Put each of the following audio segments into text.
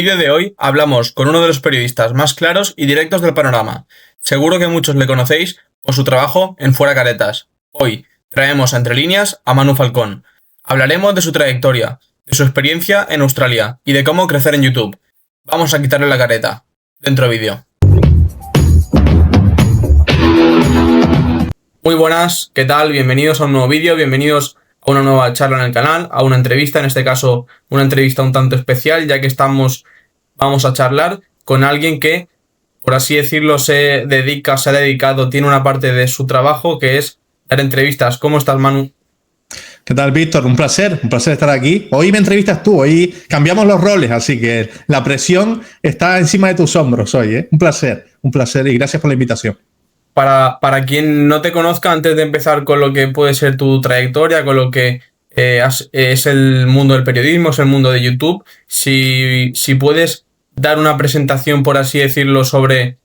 En el vídeo de hoy hablamos con uno de los periodistas más claros y directos del panorama. Seguro que muchos le conocéis por su trabajo en Fuera Caretas. Hoy traemos a Entre Líneas a Manu Falcón. Hablaremos de su trayectoria, de su experiencia en Australia y de cómo crecer en YouTube. Vamos a quitarle la careta. Dentro vídeo. Muy buenas, ¿qué tal? Bienvenidos a un nuevo vídeo, bienvenidos a una nueva charla en el canal, a una entrevista, en este caso una entrevista un tanto especial, ya que vamos a charlar con alguien que, por así decirlo, se ha dedicado, tiene una parte de su trabajo que es dar entrevistas. ¿Cómo estás, Manu? ¿Qué tal, Víctor? Un placer estar aquí. Hoy me entrevistas tú, hoy cambiamos los roles, así que la presión está encima de tus hombros hoy, ¿eh? Un placer y gracias por la invitación. Para quien no te conozca, antes de empezar con lo que puede ser tu trayectoria, con lo que es el mundo del periodismo, es el mundo de YouTube, si puedes dar una presentación, por así decirlo, sobre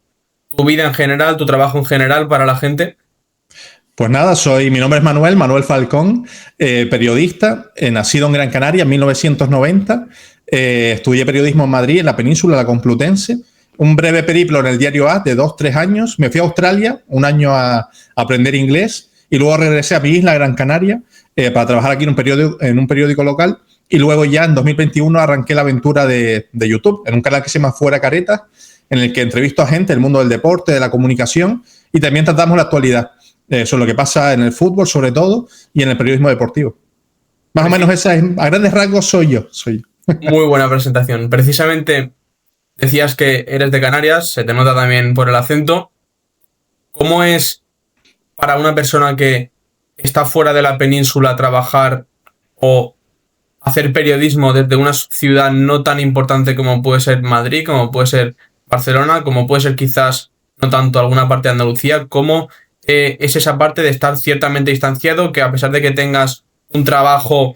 tu vida en general, tu trabajo en general para la gente. Pues nada, mi nombre es Manuel Falcón, periodista, nacido en Gran Canaria en 1990, estudié periodismo en Madrid, en la península, la Complutense. Un breve periplo en el diario A de 2-3 años. Me fui a Australia un año a aprender inglés y luego regresé a mi isla, Gran Canaria, para trabajar aquí en un periódico local. Y luego ya en 2021 arranqué la aventura de YouTube, en un canal que se llama Fuera Caretas, en el que entrevisto a gente del mundo del deporte, de la comunicación y también tratamos la actualidad. Sobre lo que pasa en el fútbol, sobre todo, y en el periodismo deportivo. Más o menos esa es, a grandes rasgos, soy yo. Muy buena presentación. Precisamente decías que eres de Canarias, se te nota también por el acento. ¿Cómo es para una persona que está fuera de la península trabajar o hacer periodismo desde una ciudad no tan importante como puede ser Madrid, como puede ser Barcelona, como puede ser quizás no tanto alguna parte de Andalucía? ¿Cómo es esa parte de estar ciertamente distanciado, que a pesar de que tengas un trabajo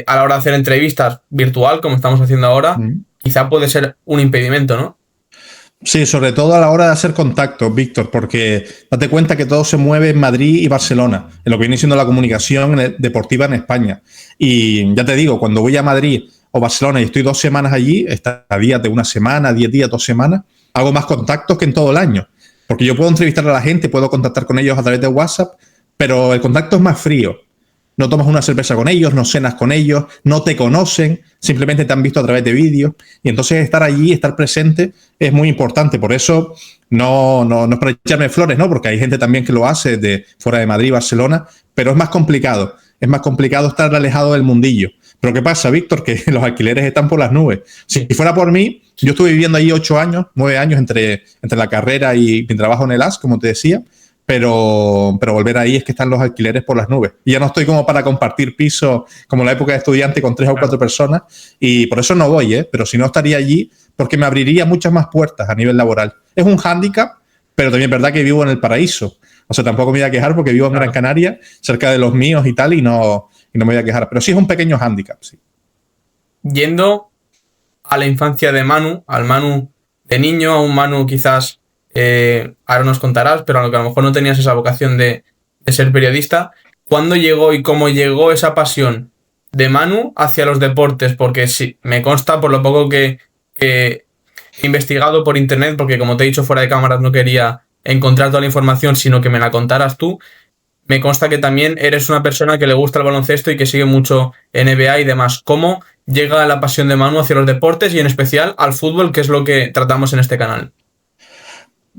a la hora de hacer entrevistas virtual, como estamos haciendo ahora, quizá puede ser un impedimento, ¿no? Sí, sobre todo a la hora de hacer contactos, Víctor, porque date cuenta que todo se mueve en Madrid y Barcelona, en lo que viene siendo la comunicación deportiva en España. Y ya te digo, cuando voy a Madrid o Barcelona y estoy 2 semanas allí, estadías de 1 semana, 10 días, 2 semanas, hago más contactos que en todo el año. Porque yo puedo entrevistar a la gente, puedo contactar con ellos a través de WhatsApp, pero el contacto es más frío. No tomas una cerveza con ellos, no cenas con ellos, no te conocen, simplemente te han visto a través de vídeos. Y entonces estar allí, estar presente, es muy importante. Por eso no es para echarme flores, ¿no? Porque hay gente también que lo hace de fuera de Madrid, Barcelona, pero es más complicado. Es más complicado estar alejado del mundillo. Pero ¿qué pasa, Víctor? Que los alquileres están por las nubes. Si fuera por mí, yo estuve viviendo allí 8 años, 9 años entre la carrera y mi trabajo en el AS, como te decía. Pero volver ahí es que están los alquileres por las nubes. Y ya no estoy como para compartir piso como en la época de estudiante con 3 o 4 personas. Y por eso no voy, ¿eh? Pero si no estaría allí, porque me abriría muchas más puertas a nivel laboral. Es un hándicap, pero también es verdad que vivo en el paraíso. O sea, tampoco me voy a quejar porque vivo en Gran Canaria, cerca de los míos y tal, y no me voy a quejar. Pero sí es un pequeño hándicap, sí. Yendo a la infancia de Manu, al Manu de niño, a un Manu quizás, ahora nos contarás, pero a lo mejor no tenías esa vocación de ser periodista. ¿Cuándo llegó y cómo llegó esa pasión de Manu hacia los deportes? Porque sí, me consta por lo poco que he investigado por internet, porque como te he dicho fuera de cámaras no quería encontrar toda la información, sino que me la contaras tú. Me consta que también eres una persona que le gusta el baloncesto y que sigue mucho NBA y demás. ¿Cómo llega la pasión de Manu hacia los deportes y en especial al fútbol, que es lo que tratamos en este canal?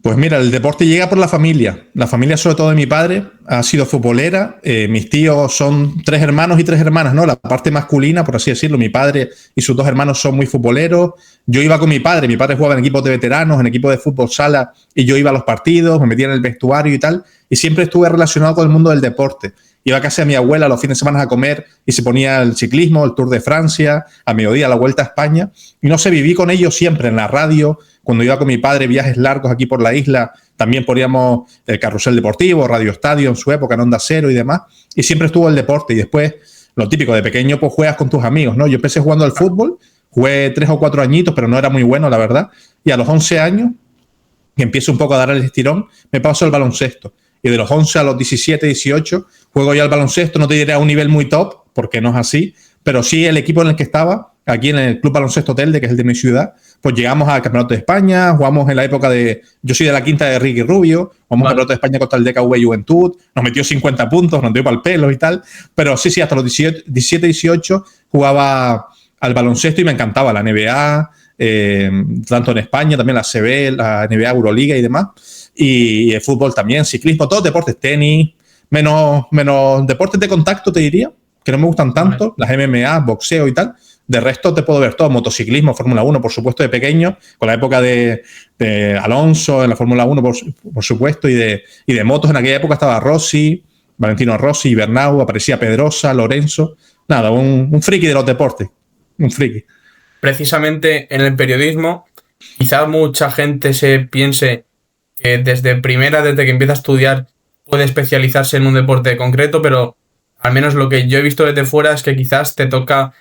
Pues mira, el deporte llega por la familia. La familia, sobre todo de mi padre, ha sido futbolera. Mis tíos son 3 hermanos y 3 hermanas, ¿no? La parte masculina, por así decirlo. Mi padre y sus 2 hermanos son muy futboleros. Yo iba con mi padre. Mi padre jugaba en equipos de veteranos, en equipos de fútbol sala, y yo iba a los partidos, me metía en el vestuario y tal. Y siempre estuve relacionado con el mundo del deporte. Iba a casa de mi abuela los fines de semana a comer y se ponía el ciclismo, el Tour de Francia, a mediodía la Vuelta a España. Y no sé, viví con ellos siempre en la radio. Cuando iba con mi padre viajes largos aquí por la isla, también poníamos el carrusel deportivo, Radio Estadio en su época, en Onda Cero y demás. Y siempre estuvo el deporte. Y después, lo típico, de pequeño pues juegas con tus amigos, ¿no? Yo empecé jugando al fútbol, jugué 3 o 4 añitos, pero no era muy bueno, la verdad. Y a los 11 años, que empiezo un poco a dar el estirón, me paso al baloncesto. Y de los 11 a los 17, 18, juego ya al baloncesto. No te diré a un nivel muy top, porque no es así, pero sí el equipo en el que estaba aquí en el Club Baloncesto Telde, que es el de mi ciudad, pues llegamos al Campeonato de España, jugamos en la época yo soy de la quinta de Ricky Rubio, jugamos al Campeonato de España contra el DKV Juventud, nos metió 50 puntos, nos dio para el pelo y tal, pero sí, hasta los 17, 18 jugaba al baloncesto y me encantaba la NBA, tanto en España, también la CB, la NBA, Euroliga y demás, y el fútbol también, ciclismo, todos deportes, tenis, menos deportes de contacto, te diría, que no me gustan tanto, las MMA, boxeo y tal. De resto te puedo ver todo, motociclismo, Fórmula 1, por supuesto, de pequeño, con la época de Alonso en la Fórmula 1, por supuesto, y de motos. En aquella época estaba Rossi, Valentino Rossi, Bernau, aparecía Pedrosa, Lorenzo. Nada, un friki de los deportes, un friki. Precisamente en el periodismo, quizás mucha gente se piense que desde que empieza a estudiar, puede especializarse en un deporte concreto, pero al menos lo que yo he visto desde fuera es que quizás te toca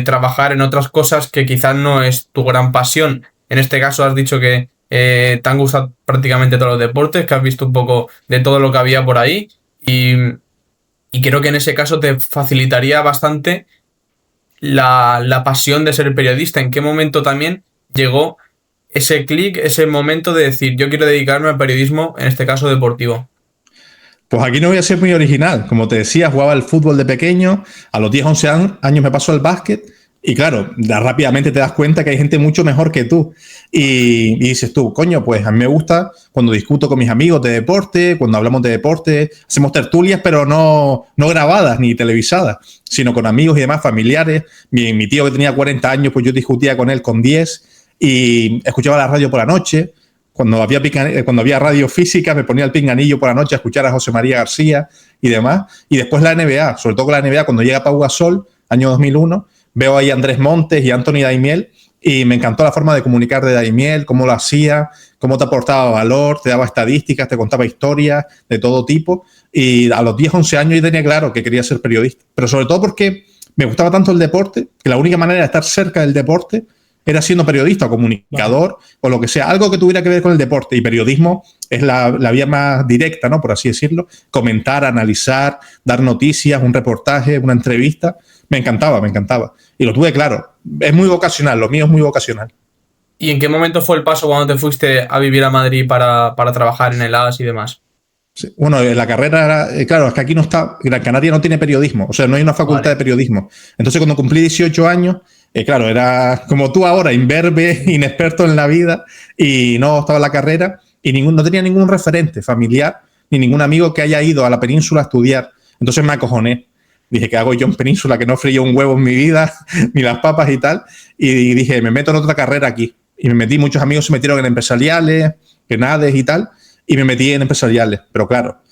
trabajar en otras cosas que quizás no es tu gran pasión. En este caso has dicho que te han gustado prácticamente todos los deportes, que has visto un poco de todo lo que había por ahí y creo que en ese caso te facilitaría bastante la pasión de ser periodista. ¿En qué momento también llegó ese clic, ese momento de decir yo quiero dedicarme al periodismo, en este caso deportivo? Pues aquí no voy a ser muy original. Como te decía, jugaba al fútbol de pequeño. A los 10, 11 años me pasó al básquet. Y claro, rápidamente te das cuenta que hay gente mucho mejor que tú. Y dices tú, coño, pues a mí me gusta cuando discuto con mis amigos de deporte, cuando hablamos de deporte, hacemos tertulias, pero no grabadas ni televisadas, sino con amigos y demás, familiares. Mi tío que tenía 40 años, pues yo discutía con él con 10 y escuchaba la radio por la noche. Cuando había radio física, me ponía el pinganillo por la noche a escuchar a José María García y demás. Y después la NBA, sobre todo con la NBA, cuando llega Pau Gasol, año 2001, veo ahí a Andrés Montes y a Anthony Daimiel y me encantó la forma de comunicar de Daimiel, cómo lo hacía, cómo te aportaba valor, te daba estadísticas, te contaba historias de todo tipo. Y a los 10, 11 años yo tenía claro que quería ser periodista. Pero sobre todo porque me gustaba tanto el deporte, que la única manera de estar cerca del deporte era siendo periodista o comunicador o lo que sea, algo que tuviera que ver con el deporte. Y periodismo es la vía más directa, ¿no? Por así decirlo. Comentar, analizar, dar noticias, un reportaje, una entrevista. Me encantaba. Y lo tuve claro. Es muy vocacional, lo mío es muy vocacional. ¿Y en qué momento fue el paso cuando te fuiste a vivir a Madrid para trabajar en el AS y demás? Sí. Bueno, la carrera, claro, es que aquí no está, Gran Canaria no tiene periodismo, o sea, no hay una facultad de periodismo. Entonces, cuando cumplí 18 años, claro, era como tú ahora, imberbe, inexperto en la vida, y no estaba en la carrera, y no tenía ningún referente familiar, ni ningún amigo que haya ido a la península a estudiar. Entonces me acojoné. Dije, ¿qué hago yo en península? Que no freí un huevo en mi vida, ni las papas y tal. Y dije, me meto en otra carrera aquí. Y me metí, muchos amigos se metieron en empresariales, en ADES y tal, y me metí en empresariales. Pero claro,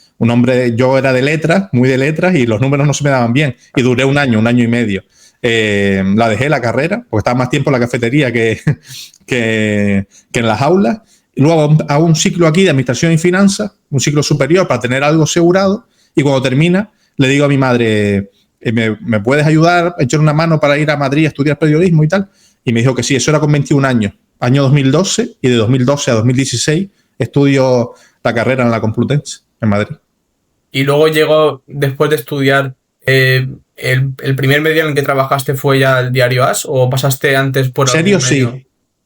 yo era de letras, muy de letras, y los números no se me daban bien. Y duré un año y medio. La dejé la carrera, porque estaba más tiempo en la cafetería que en las aulas. Y luego hago un ciclo aquí de administración y finanzas, un ciclo superior para tener algo asegurado. Y cuando termina, le digo a mi madre, ¿me puedes ayudar a echar una mano para ir a Madrid a estudiar periodismo y tal? Y me dijo que sí, eso era con 21 años, año 2012, y de 2012 a 2016 estudio la carrera en la Complutense, en Madrid. Y luego llegó, después de estudiar, el primer medio en el que trabajaste fue ya el diario AS, ¿o pasaste antes por algún medio?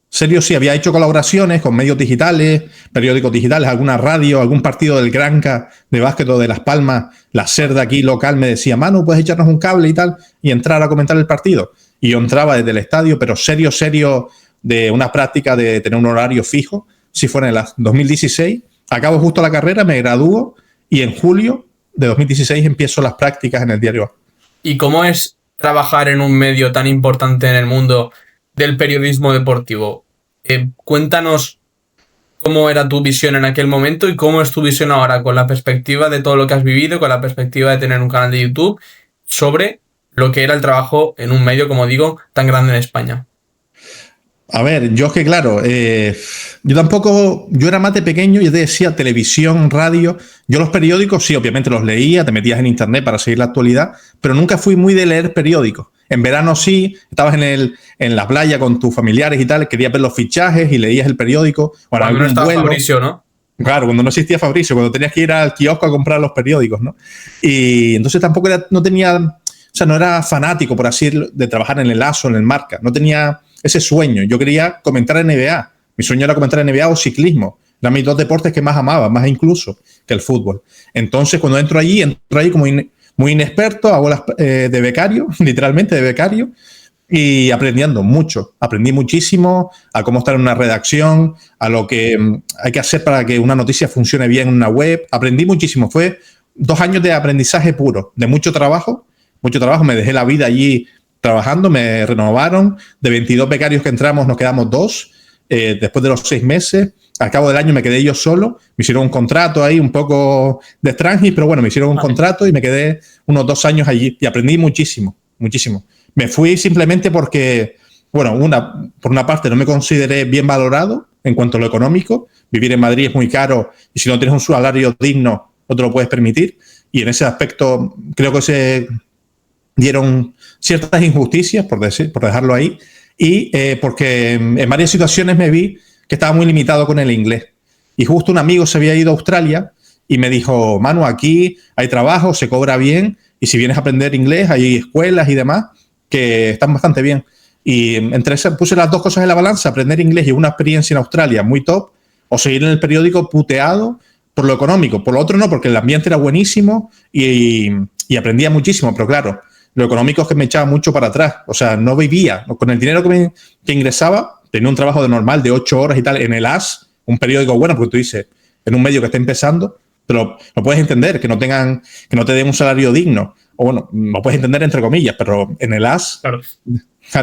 Serio, sí, había hecho colaboraciones con medios digitales, periódicos digitales, alguna radio, algún partido del Granca de básquet o de Las Palmas, la SER de aquí local me decía, Manu, ¿puedes echarnos un cable y tal? Y entrar a comentar el partido. Y yo entraba desde el estadio, pero serio, de una práctica de tener un horario fijo. Si fuera en el 2016, acabo justo la carrera, me gradúo y en julio de 2016 empiezo las prácticas en el diario A. ¿Y cómo es trabajar en un medio tan importante en el mundo del periodismo deportivo? Cuéntanos cómo era tu visión en aquel momento y cómo es tu visión ahora, con la perspectiva de todo lo que has vivido, con la perspectiva de tener un canal de YouTube, sobre lo que era el trabajo en un medio, como digo, tan grande en España. A ver, yo es que claro, yo era más de pequeño, yo te decía televisión, radio, yo los periódicos sí, obviamente los leía, te metías en internet para seguir la actualidad, pero nunca fui muy de leer periódicos. En verano sí, estabas en la playa con tus familiares y tal, querías ver los fichajes y leías el periódico. Cuando no estaba Fabricio, ¿no? Claro, cuando no existía Fabricio, cuando tenías que ir al kiosco a comprar los periódicos, ¿no? Y entonces tampoco no tenía sea, no era fanático, por así decirlo, de trabajar en el AS o en el Marca. No tenía ese sueño. Yo quería comentar NBA. Mi sueño era comentar NBA o ciclismo. Eran mis dos deportes que más amaba, más incluso que el fútbol. Entonces, cuando entro allí como muy inexperto, hago de becario, literalmente de becario, y aprendiendo mucho. Aprendí muchísimo a cómo estar en una redacción, a lo que hay que hacer para que una noticia funcione bien en una web. Aprendí muchísimo. Fue 2 años de aprendizaje puro, de mucho trabajo. Mucho trabajo. Me dejé la vida allí trabajando, me renovaron. De 22 becarios que entramos, nos quedamos 2. Después de los 6 meses, al cabo del año me quedé yo solo. Me hicieron un contrato ahí, un poco de extranjis, pero bueno, me hicieron un contrato y me quedé unos 2 años allí y aprendí muchísimo, muchísimo. Me fui simplemente porque, bueno, por una parte no me consideré bien valorado en cuanto a lo económico. Vivir en Madrid es muy caro y si no tienes un salario digno no te lo puedes permitir. Y en ese aspecto creo que se dieron ciertas injusticias, por dejarlo ahí, y porque en varias situaciones me vi que estaba muy limitado con el inglés. Y justo un amigo se había ido a Australia y me dijo, Manu, aquí hay trabajo, se cobra bien, y si vienes a aprender inglés, hay escuelas y demás que están bastante bien. Y entre esas puse las dos cosas en la balanza, aprender inglés y una experiencia en Australia muy top, o seguir en el periódico puteado por lo económico. Por lo otro no, porque el ambiente era buenísimo y aprendía muchísimo, pero claro, lo económico es que me echaba mucho para atrás. O sea, no vivía. Con el dinero que ingresaba, tenía un trabajo de normal de 8 horas y tal en el AS, un periódico bueno, porque tú dices, en un medio que está empezando, pero no puedes entender que no te den un salario digno. O bueno, lo puedes entender entre comillas, pero en el AS, claro,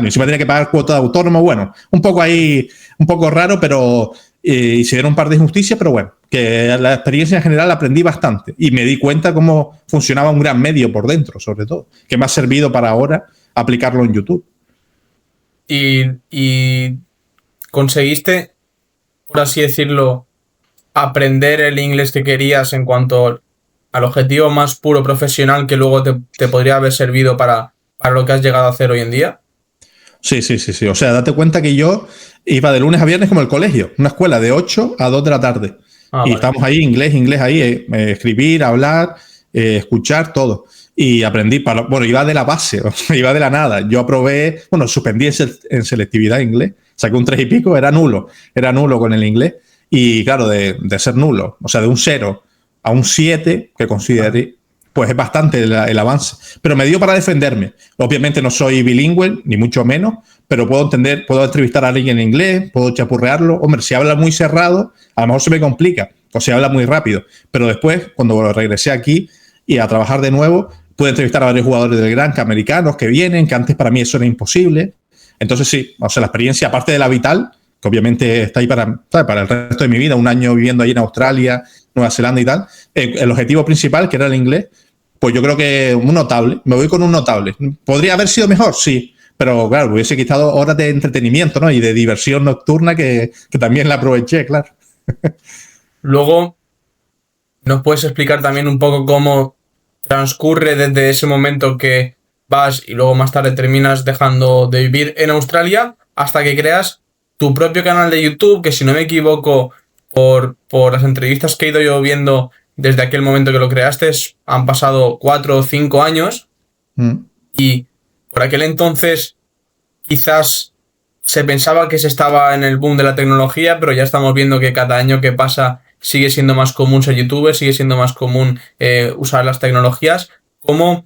encima tenía que pagar cuota de autónomo. Bueno, un poco ahí, un poco raro, pero y se dieron un par de injusticias, pero bueno, que la experiencia en general aprendí bastante y me di cuenta cómo funcionaba un gran medio por dentro, sobre todo, que me ha servido para ahora aplicarlo en YouTube. Y conseguiste, por así decirlo, aprender el inglés que querías en cuanto al objetivo más puro profesional que luego te podría haber servido para lo que has llegado a hacer hoy en día. Sí. O sea, date cuenta que yo iba de lunes a viernes como el colegio, una escuela de 8 a 2 de la tarde. Y vale, estamos ahí, inglés ahí, escribir, hablar, escuchar, todo. Y aprendí, bueno, iba de la base, iba de la nada. Yo aprobé, bueno, suspendí en selectividad inglés, saqué un 3 y pico, era nulo con el inglés. Y claro, de ser nulo, o sea, de un 0 a un 7, que consideré, pues es bastante el avance. Pero me dio para defenderme. Obviamente no soy bilingüe, ni mucho menos, pero puedo entrevistar a alguien en inglés, puedo chapurrearlo. Hombre, si habla muy cerrado, a lo mejor se me complica, o si habla muy rápido. Pero después, cuando regresé aquí y a trabajar de nuevo, pude entrevistar a varios jugadores del Granca americanos que vienen, que antes para mí eso era imposible. Entonces sí, o sea, la experiencia, aparte de la vital, que obviamente está ahí para el resto de mi vida, un año viviendo ahí en Australia, Nueva Zelanda y tal, el objetivo principal, que era el inglés, pues yo creo que un notable, me voy con un notable. ¿Podría haber sido mejor? Sí, pero claro, hubiese quitado horas de entretenimiento, ¿no? Y de diversión nocturna que también la aproveché, claro. Luego, ¿nos puedes explicar también un poco cómo transcurre desde ese momento que vas y luego más tarde terminas dejando de vivir en Australia hasta que creas tu propio canal de YouTube, que si no me equivoco, por las entrevistas que he ido yo viendo desde aquel momento que lo creaste, han pasado 4 o 5 años y por aquel entonces quizás se pensaba que se estaba en el boom de la tecnología, pero ya estamos viendo que cada año que pasa sigue siendo más común ser youtuber, sigue siendo más común usar las tecnologías. ¿Cómo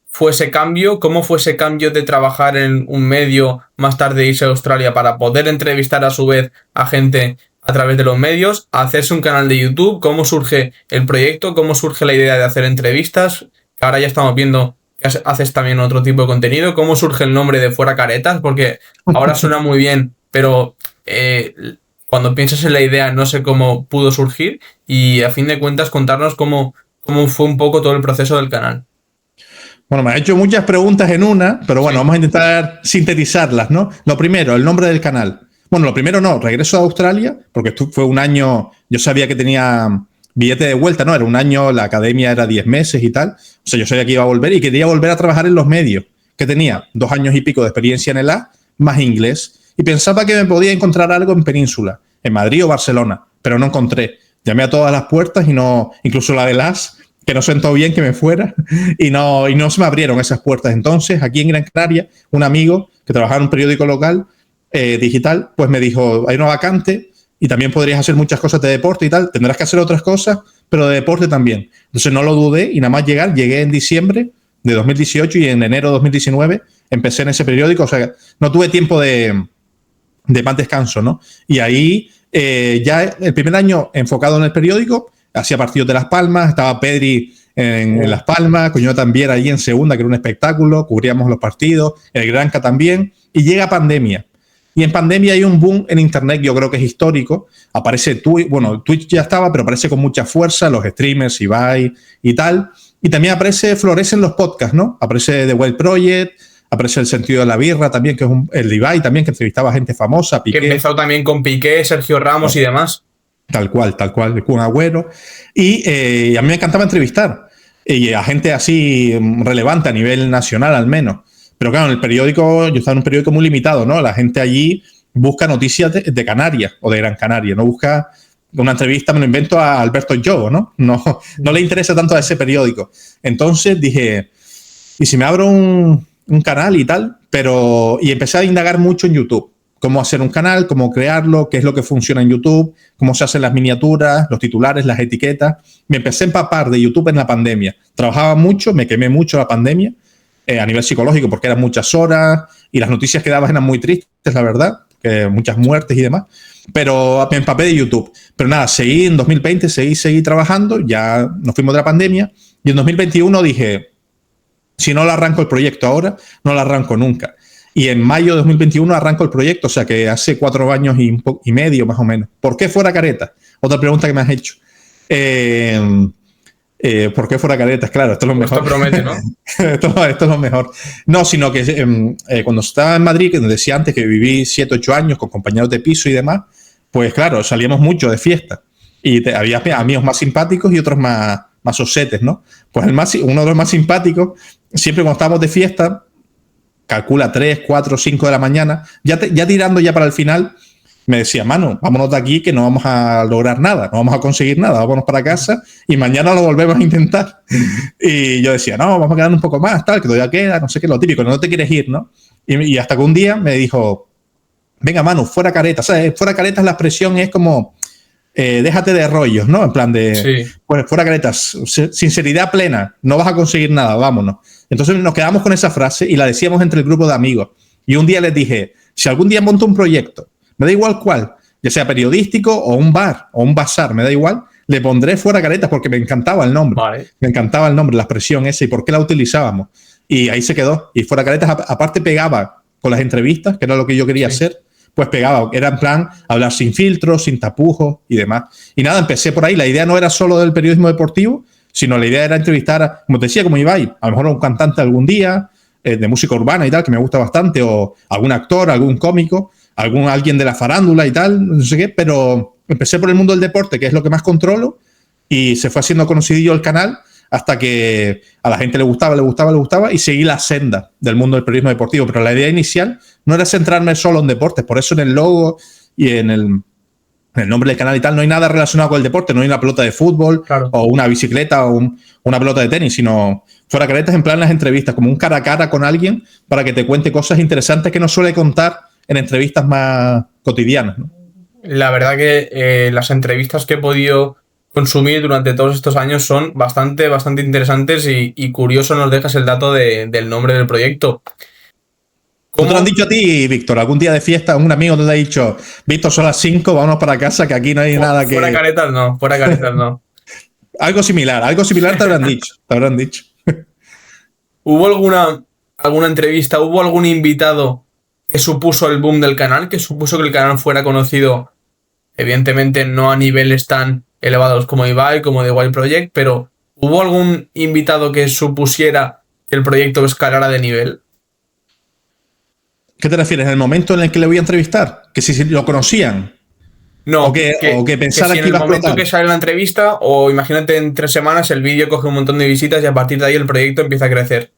fue ese cambio? ¿Cómo fue ese cambio de trabajar en un medio, más tarde irse a Australia para poder entrevistar a su vez a gente a través de los medios, a hacerse un canal de YouTube? ¿Cómo surge el proyecto? ¿Cómo surge la idea de hacer entrevistas? Que ahora ya estamos viendo que haces también otro tipo de contenido. ¿Cómo surge el nombre de Fuera Caretas? Porque ahora suena muy bien, pero cuando piensas en la idea no sé cómo pudo surgir y a fin de cuentas contarnos cómo fue un poco todo el proceso del canal. Bueno, me has hecho muchas preguntas en una, pero bueno, sí, vamos a intentar sintetizarlas, ¿no? Lo primero, el nombre del canal. Bueno, lo primero no, regreso a Australia, porque fue un año, yo sabía que tenía billete de vuelta, ¿no? Era un año, la academia era 10 meses y tal. O sea, yo sabía que iba a volver y quería volver a trabajar en los medios, que tenía 2 años y pico de experiencia en el A, más inglés, y pensaba que me podía encontrar algo en Península, en Madrid o Barcelona, pero no encontré. Llamé a todas las puertas y no, incluso la de las, que no sentó bien que me fuera y no se me abrieron esas puertas. Entonces, aquí en Gran Canaria, un amigo que trabajaba en un periódico local digital, pues me dijo, hay una vacante y también podrías hacer muchas cosas de deporte y tal, tendrás que hacer otras cosas, pero de deporte también. Entonces no lo dudé y nada más llegué en diciembre de 2018 y en enero de 2019 empecé en ese periódico, o sea, no tuve tiempo de más descanso, ¿no? Y ahí ya el primer año enfocado en el periódico, hacía partidos de Las Palmas, estaba Pedri en Las Palmas, con yo también allí en segunda, que era un espectáculo, cubríamos los partidos, el Granca también, y llega pandemia. Y en pandemia hay un boom en internet, yo creo que es histórico. Aparece Twitch, bueno, Twitch ya estaba, pero aparece con mucha fuerza, los streamers, Ibai y tal. Y también florecen los podcasts, ¿no? Aparece The Wild Project, aparece El Sentido de la Birra también, que es el de Ibai también, que entrevistaba a gente famosa. Piqué. Que empezó también con Piqué, Sergio Ramos y demás. Tal cual, el Kun Agüero. Y a mí me encantaba entrevistar y a gente así relevante a nivel nacional al menos. Pero claro, en el periódico, yo estaba en un periódico muy limitado, ¿no? La gente allí busca noticias de Canarias o de Gran Canaria, no busca una entrevista, me lo invento a Alberto Jogo, ¿no? No le interesa tanto a ese periódico. Entonces dije, ¿y si me abro un canal y tal? Y empecé a indagar mucho en YouTube. Cómo hacer un canal, cómo crearlo, qué es lo que funciona en YouTube, cómo se hacen las miniaturas, los titulares, las etiquetas. Me empecé a empapar de YouTube en la pandemia. Trabajaba mucho, me quemé mucho la pandemia a nivel psicológico porque eran muchas horas y las noticias que dabas eran muy tristes, la verdad, que muchas muertes y demás. Pero me empapé de YouTube. Pero nada, seguí en 2020, seguí trabajando, ya nos fuimos de la pandemia y en 2021 dije, si no lo arranco el proyecto ahora, no lo arranco nunca. Y en mayo de 2021 arranco el proyecto, o sea que hace 4 años y medio más o menos. ¿Por qué Fuera Caretas? Otra pregunta que me has hecho. ¿Por qué Fuera Caretas? Claro, esto es lo mejor. Esto promete, ¿no? esto es lo mejor. No, sino que cuando estaba en Madrid, que decía antes que viví 7, 8 años con compañeros de piso y demás, pues claro, salíamos mucho de fiesta. Y había amigos más simpáticos y otros más osetes, ¿no? Pues uno de los más simpáticos, siempre cuando estábamos de fiesta, calcula 3, 4, 5 de la mañana, ya tirando ya para el final, me decía, Manu, vámonos de aquí que no vamos a lograr nada, no vamos a conseguir nada, vámonos para casa y mañana lo volvemos a intentar. Y yo decía, no, vamos a quedar un poco más, tal, que todavía queda, no sé qué, lo típico, no te quieres ir, ¿no? Y hasta que un día me dijo, venga, Manu, fuera caretas. ¿Sabes? Fuera caretas la expresión es como, déjate de rollos, ¿no? En plan de, sí. Pues, fuera caretas, sinceridad plena, no vas a conseguir nada, vámonos. Entonces nos quedamos con esa frase y la decíamos entre el grupo de amigos. Y un día les dije, si algún día monto un proyecto, me da igual cuál, ya sea periodístico o un bar o un bazar, me da igual, le pondré Fuera Caretas porque me encantaba el nombre. Vale. Me encantaba el nombre, la expresión esa y por qué la utilizábamos. Y ahí se quedó. Y Fuera Caretas, aparte, pegaba con las entrevistas, que era lo que yo quería hacer, pues pegaba. Era en plan hablar sin filtros, sin tapujos y demás. Y nada, empecé por ahí. La idea no era solo del periodismo deportivo, sino la idea era entrevistar, como te decía, como Ibai, a lo mejor a un cantante algún día, de música urbana y tal, que me gusta bastante, o algún actor, algún cómico, alguien de la farándula y tal, no sé qué, pero empecé por el mundo del deporte, que es lo que más controlo, y se fue haciendo conocidillo el canal hasta que a la gente le gustaba, y seguí la senda del mundo del periodismo deportivo. Pero la idea inicial no era centrarme solo en deportes, por eso en el logo y en el nombre del canal y tal, no hay nada relacionado con el deporte, no hay una pelota de fútbol, claro, o una bicicleta o una pelota de tenis, sino Fuera Caretas en plan las entrevistas, como un cara a cara con alguien para que te cuente cosas interesantes que no suele contar en entrevistas más cotidianas, ¿no? La verdad que las entrevistas que he podido consumir durante todos estos años son bastante interesantes y curioso nos dejas el dato del nombre del proyecto. ¿Cómo te lo han dicho a ti, Víctor? ¿Algún día de fiesta un amigo te ha dicho, Víctor, son las 5, vámonos para casa, que aquí no hay nada que... Fuera Caretas no. Algo similar te habrán dicho. ¿Hubo alguna entrevista, hubo algún invitado que supuso el boom del canal, que supuso que el canal fuera conocido, evidentemente no a niveles tan elevados como Ibai, como The Wild Project, pero ¿hubo algún invitado que supusiera que el proyecto escalara de nivel? ¿Qué te refieres? ¿En el momento en el que le voy a entrevistar? ¿Que si lo conocían? No, o que pensara que iba a explotar. En el momento que sale la entrevista, o imagínate en 3 semanas el vídeo coge un montón de visitas y a partir de ahí el proyecto empieza a crecer.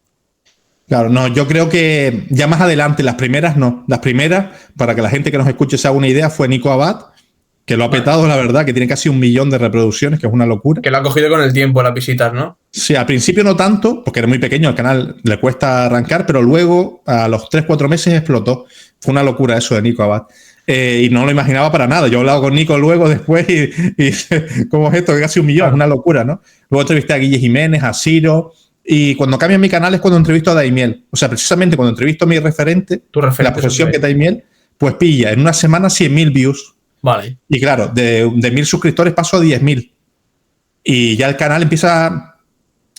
Claro, no, yo creo que ya más adelante, las primeras no. Las primeras, para que la gente que nos escuche se haga una idea, fue Nico Abad, que lo ha petado, la verdad, que tiene casi 1 millón de reproducciones, que es una locura. Que lo ha cogido con el tiempo las visitas, ¿no? Sí, al principio no tanto, porque era muy pequeño, al canal le cuesta arrancar, pero luego, a los 3 4 meses, explotó. Fue una locura eso de Nico Abad. Y no lo imaginaba para nada. Yo he hablado con Nico luego, después, y ¿cómo es esto? Que casi 1 millón, es Claro. una locura, ¿no? Luego entrevisté a Guille Jiménez, a Ciro, y cuando cambia mi canal es cuando entrevisto a Daimiel. O sea, precisamente cuando entrevisto a mi referente, Tu en la referente profesión que es supremo. Daimiel, pues pilla en una semana 100.000 views. Vale. Y claro, de 1.000 suscriptores paso a 10.000. Y ya el canal empieza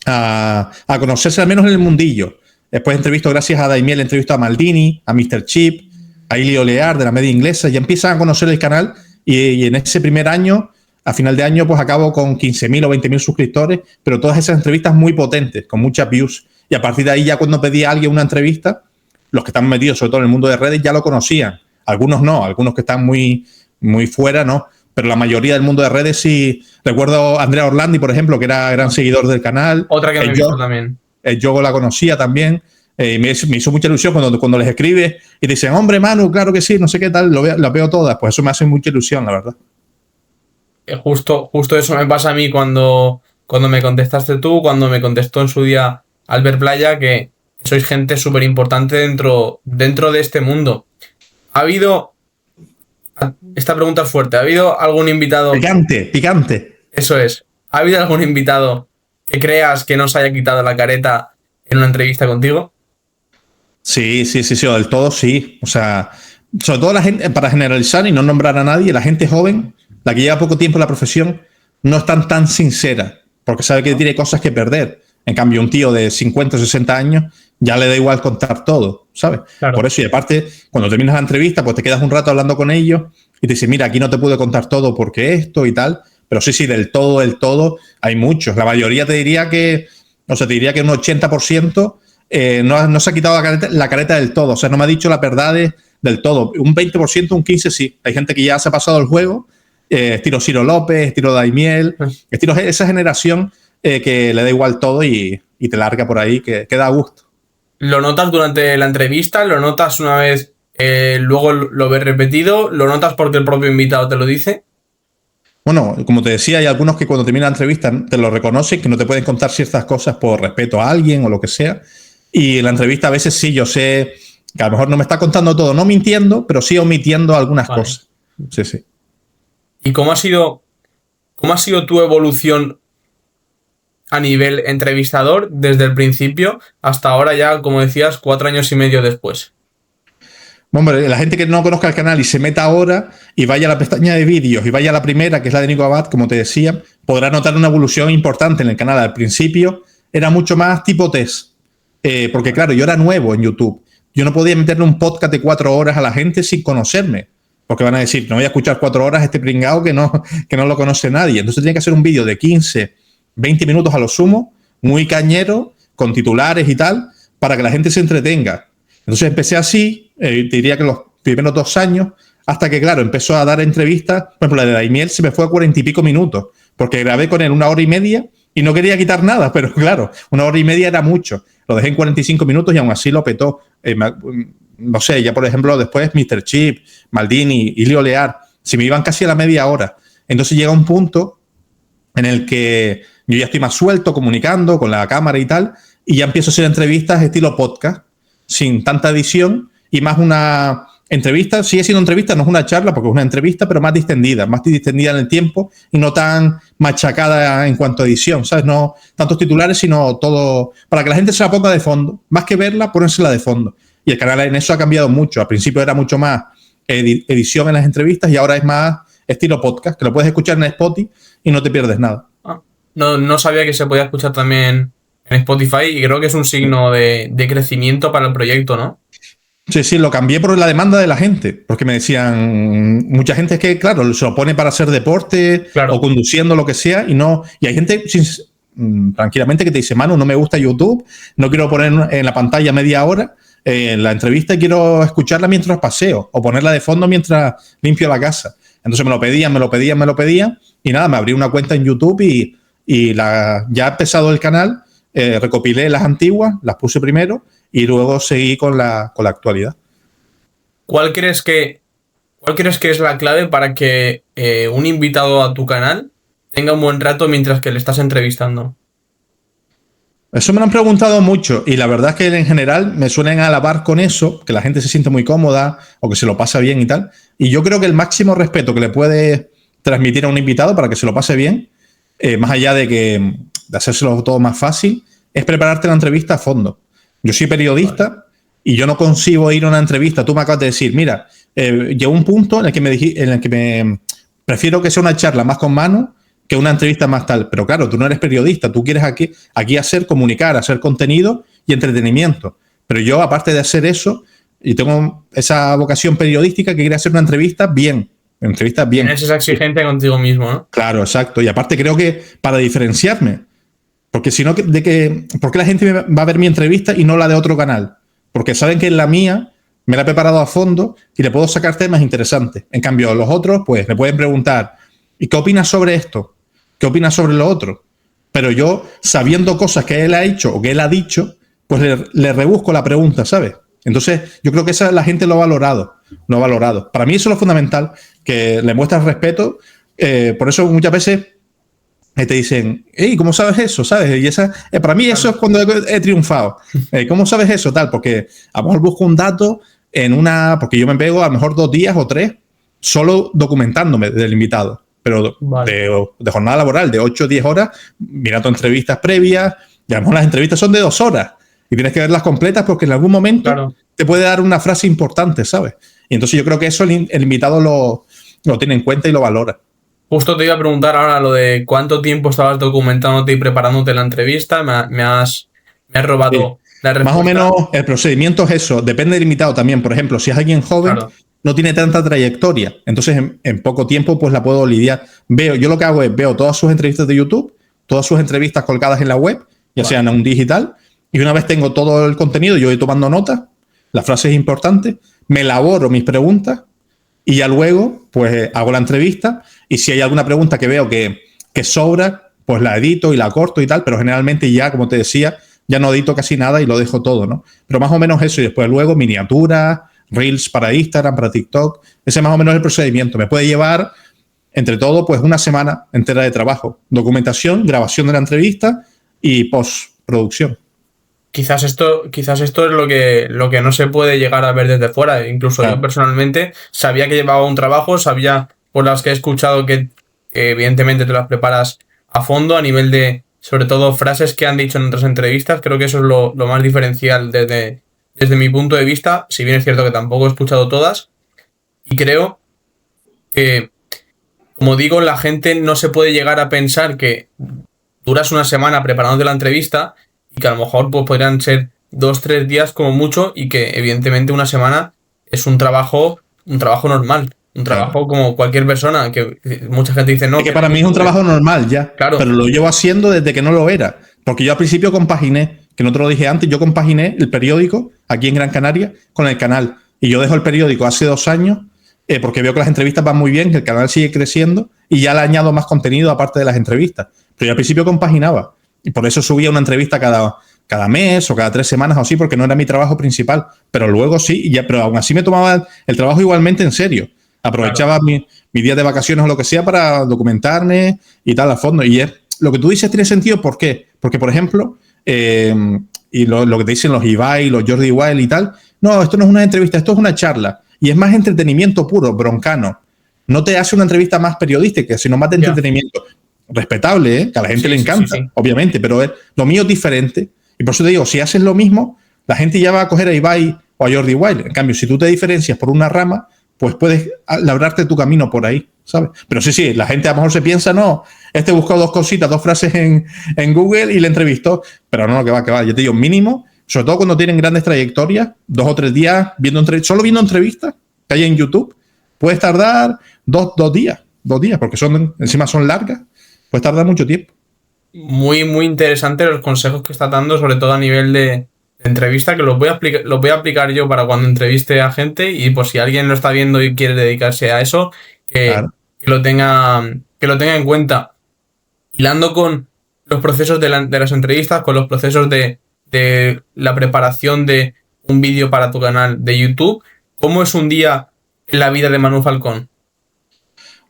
a conocerse al menos en el mundillo. Después entrevisto, gracias a Daimiel, entrevisto a Maldini, a Mr. Chip, a Ilio Lear de la media inglesa. Ya empiezan a conocer el canal y en ese primer año, a final de año, pues acabo con 15.000 o 20.000 suscriptores, pero todas esas entrevistas muy potentes, con muchas views. Y a partir de ahí, ya cuando pedía a alguien una entrevista, los que están metidos, sobre todo en el mundo de redes, ya lo conocían. Algunos no, algunos que están muy, muy fuera, no. Pero la mayoría del mundo de redes sí. Recuerdo a Andrea Orlandi, por ejemplo, que era gran seguidor del canal. Otra que me he visto también. Yogo la conocía también. Me hizo mucha ilusión cuando les escribe y dicen, hombre, Manu, claro que sí, no sé qué tal, las veo todas. Pues eso me hace mucha ilusión, la verdad. Justo eso me pasa a mí cuando me contestaste tú, cuando me contestó en su día Albert Playa, que sois gente súper importante dentro de este mundo. ¿Ha habido, esta pregunta es fuerte, ¿ha habido algún invitado, Picante, picante. eso es, ¿ha habido algún invitado que creas que no se haya quitado la careta en una entrevista contigo? Sí, del todo sí. O sea, sobre todo la gente, para generalizar y no nombrar a nadie, la gente joven, la que lleva poco tiempo en la profesión, no es tan sincera, porque sabe que tiene cosas que perder. En cambio, un tío de 50 o 60 años ya le da igual contar todo, ¿sabes? Claro. Por eso, y aparte, cuando terminas la entrevista, pues te quedas un rato hablando con ellos y te dicen, mira, aquí no te pude contar todo porque esto y tal. Pero sí, del todo, hay muchos. La mayoría te diría que un 80% no se ha quitado la careta del todo. O sea, no me ha dicho las verdades del todo. Un 20%, un 15% sí. Hay gente que ya se ha pasado el juego. Estilo Ciro López, estilo Daimiel, estilo esa generación que le da igual todo y te larga por ahí, que da gusto. ¿Lo notas durante la entrevista? ¿Lo notas una vez, luego lo ves repetido? ¿Lo notas porque el propio invitado te lo dice? Bueno, como te decía, hay algunos que cuando termina la entrevista te lo reconocen, que no te pueden contar ciertas cosas por respeto a alguien o lo que sea. Y en la entrevista a veces sí, yo sé que a lo mejor no me está contando todo, no mintiendo, pero sí omitiendo algunas cosas. Sí. ¿Y cómo ha sido tu evolución a nivel entrevistador desde el principio hasta ahora ya, como decías, 4 años y medio después? Hombre, la gente que no conozca el canal y se meta ahora y vaya a la pestaña de vídeos y vaya a la primera, que es la de Nico Abad, como te decía, podrá notar una evolución importante en el canal. Al principio era mucho más tipo test, porque claro, yo era nuevo en YouTube. Yo no podía meterle un podcast de 4 horas a la gente sin conocerme, porque van a decir, no voy a escuchar 4 horas a este pringao que no lo conoce nadie. Entonces tenía que hacer un vídeo de 15, 20 minutos a lo sumo, muy cañero, con titulares y tal, para que la gente se entretenga. Entonces empecé así, te diría que los primeros 2 años, hasta que, claro, empezó a dar entrevistas. Por ejemplo, la de Daimiel se me fue a 40 y pico minutos, porque grabé con él 1 hora y media y no quería quitar nada, pero claro, 1 hora y media era mucho. Lo dejé en 45 minutos y aún así lo petó. No sé, ya por ejemplo, después Mr. Chip, Maldini, Ilio Lear, se me iban casi a la media hora. Entonces llega un punto en el que yo ya estoy más suelto, comunicando con la cámara y tal, y ya empiezo a hacer entrevistas estilo podcast, sin tanta edición y más una entrevista. Sigue siendo entrevista, no es una charla porque es una entrevista, pero más distendida en el tiempo y no tan machacada en cuanto a edición, ¿sabes? No tantos titulares, sino todo para que la gente se la ponga de fondo. Más que verla, ponérsela de fondo. Y el canal en eso ha cambiado mucho. Al principio era mucho más edición en las entrevistas y ahora es más estilo podcast, que lo puedes escuchar en Spotify y no te pierdes nada. No sabía que se podía escuchar también en Spotify y creo que es un signo de crecimiento para el proyecto, ¿no? Sí, lo cambié por la demanda de la gente, porque me decían, mucha gente es que, claro, se lo pone para hacer deporte o conduciendo, lo que sea, y hay gente tranquilamente que te dice, Manu, no me gusta YouTube, no quiero poner en la pantalla media hora la entrevista y quiero escucharla mientras paseo o ponerla de fondo mientras limpio la casa. Entonces me lo pedían y nada, me abrí una cuenta en YouTube y ya ha empezado el canal, recopilé las antiguas, las puse primero y luego seguí con la actualidad. ¿Cuál crees que es la clave para que un invitado a tu canal tenga un buen rato mientras que le estás entrevistando? Eso me lo han preguntado mucho y la verdad es que en general me suelen alabar con eso, que la gente se siente muy cómoda o que se lo pasa bien y tal. Y yo creo que el máximo respeto que le puede transmitir a un invitado para que se lo pase bien, más allá de hacérselo todo más fácil, es prepararte la entrevista a fondo. Yo soy periodista y yo no concibo ir a una entrevista. Tú me acabas de decir, mira, llegó un punto en el que me prefiero que sea una charla más con mano que una entrevista más tal. Pero claro, tú no eres periodista, tú quieres aquí hacer comunicar, hacer contenido y entretenimiento. Pero yo, aparte de hacer eso, y tengo esa vocación periodística que quiere hacer una entrevista bien. Entrevista bien. Tienes esa exigencia contigo mismo, ¿no? Claro, exacto. Y aparte creo que para diferenciarme, porque si no, ¿por qué la gente va a ver mi entrevista y no la de otro canal? Porque saben que en la mía me la he preparado a fondo y le puedo sacar temas interesantes. En cambio, los otros, pues, me pueden preguntar, ¿y qué opinas sobre esto? ¿Qué opinas sobre lo otro? Pero yo, sabiendo cosas que él ha hecho o que él ha dicho, pues le rebusco la pregunta, ¿sabes? Entonces, yo creo que esa la gente lo ha valorado. Lo ha valorado. Para mí eso es lo fundamental, que le muestras respeto. Por eso muchas veces te dicen, hey, ¿cómo sabes eso? ¿Sabes? Y para mí eso es cuando he triunfado. ¿Cómo sabes eso? Tal, porque a lo mejor busco un dato porque yo me pego a lo mejor 2 días o 3 solo documentándome del invitado, pero de jornada laboral de 8 o 10 horas, mirando entrevistas previas, y a lo mejor las entrevistas son de 2 horas y tienes que verlas completas porque en algún momento te puede dar una frase importante, ¿sabes? Y entonces yo creo que eso el invitado lo tiene en cuenta y lo valora. Justo te iba a preguntar ahora lo de cuánto tiempo estabas documentándote y preparándote la entrevista. Me has robado la respuesta. Más o menos el procedimiento es eso. Depende del invitado también. Por ejemplo, si es alguien joven, no tiene tanta trayectoria. Entonces, en poco tiempo, pues la puedo lidiar. Yo lo que hago es veo todas sus entrevistas de YouTube, todas sus entrevistas colgadas en la web, ya sean en un digital. Y una vez tengo todo el contenido, yo voy tomando notas, las frases importantes, me elaboro mis preguntas y ya luego, pues hago la entrevista. Y si hay alguna pregunta que veo que sobra, pues la edito y la corto y tal, pero generalmente ya, como te decía, ya no edito casi nada y lo dejo todo, ¿no? Pero más o menos eso, y después luego miniaturas, reels para Instagram, para TikTok, ese más o menos es el procedimiento. Me puede llevar, entre todo, pues una semana entera de trabajo. Documentación, grabación de la entrevista y postproducción. Quizás esto es lo que no se puede llegar a ver desde fuera. Incluso yo personalmente sabía que llevaba un trabajo, sabía por las que he escuchado que evidentemente te las preparas a fondo a nivel de, sobre todo, frases que han dicho en otras entrevistas. Creo que eso es lo más diferencial desde mi punto de vista, si bien es cierto que tampoco he escuchado todas. Y creo que, como digo, la gente no se puede llegar a pensar que duras una semana preparándote la entrevista y que a lo mejor pues, podrían ser 2-3 días como mucho y que evidentemente una semana es un trabajo normal. Un trabajo como cualquier persona, que mucha gente dice no. Es que para mí es un trabajo normal ya, pero lo llevo haciendo desde que no lo era. Porque yo al principio compaginé, que no te lo dije antes, yo compaginé el periódico aquí en Gran Canaria con el canal. Y yo dejo el periódico hace 2 años porque veo que las entrevistas van muy bien, que el canal sigue creciendo y ya le añado más contenido aparte de las entrevistas. Pero yo al principio compaginaba y por eso subía una entrevista cada mes o cada 3 semanas o así, porque no era mi trabajo principal. Pero luego sí, pero aún así me tomaba el trabajo igualmente en serio. Aprovechaba mi día de vacaciones o lo que sea para documentarme y tal a fondo. Y lo que tú dices tiene sentido. ¿Por qué? Porque, por ejemplo, y lo que te dicen los Ibai, los Jordi Wild y tal, no, esto no es una entrevista, esto es una charla. Y es más entretenimiento puro, broncano. No te hace una entrevista más periodística, sino más de entretenimiento. Respetable, que a la gente le encanta, obviamente, pero lo mío es diferente. Y por eso te digo, si haces lo mismo, la gente ya va a coger a Ibai o a Jordi Wild. En cambio, si tú te diferencias por una rama, pues puedes labrarte tu camino por ahí, ¿sabes? Pero sí, la gente a lo mejor se piensa, no, buscó 2 cositas, 2 frases en Google y le entrevistó. Pero no, que va. Yo te digo, mínimo, sobre todo cuando tienen grandes trayectorias, 2 o 3 días solo viendo entrevistas que hay en YouTube, puedes tardar 2 días, porque encima son largas, puedes tardar mucho tiempo. Muy, muy interesante los consejos que estás dando, sobre todo a nivel de entrevista, que los voy a aplicar yo para cuando entreviste a gente y por si alguien lo está viendo y quiere dedicarse a eso, que lo tenga en cuenta. Hilando con los procesos de las entrevistas, con los procesos de la preparación de un vídeo para tu canal de YouTube, ¿cómo es un día en la vida de Manu Falcón?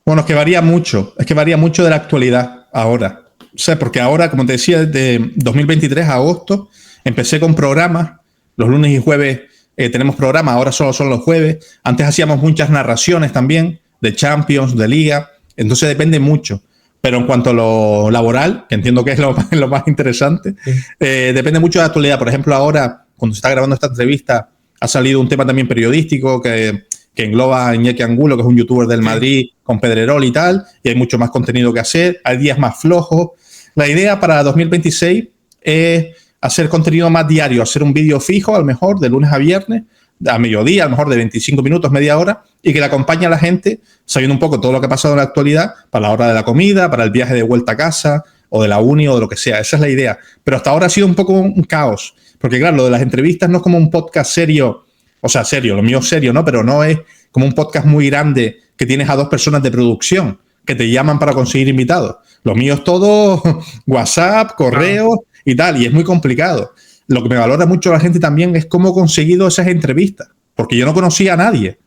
Bueno, es que varía mucho de la actualidad ahora. O sea, porque ahora, como te decía, de 2023 a agosto, empecé con programas. Los lunes y jueves tenemos programas, ahora solo son los jueves. Antes hacíamos muchas narraciones también, de Champions, de Liga. Entonces depende mucho. Pero en cuanto a lo laboral, que entiendo que es lo más interesante, Sí. depende mucho de la actualidad. Por ejemplo, ahora, cuando se está grabando esta entrevista, ha salido un tema también periodístico que engloba a Iñaki Angulo, que es un youtuber del Madrid, con Pedrerol y tal, y hay mucho más contenido que hacer. Hay días más flojos. La idea para 2026 es hacer contenido más diario, hacer un vídeo fijo, a lo mejor, de lunes a viernes, a mediodía, a lo mejor de 25 minutos, media hora, y que le acompañe a la gente sabiendo un poco todo lo que ha pasado en la actualidad para la hora de la comida, para el viaje de vuelta a casa, o de la uni, o de lo que sea. Esa es la idea. Pero hasta ahora ha sido un poco un caos, porque claro, lo de las entrevistas no es como un podcast serio, o sea, serio, lo mío es serio, ¿no? Pero no es como un podcast muy grande que tienes a 2 personas de producción que te llaman para conseguir invitados. Lo mío es todo WhatsApp, correo y tal, y es muy complicado. Lo que me valora mucho la gente también es cómo he conseguido esas entrevistas, porque yo no conocía a nadie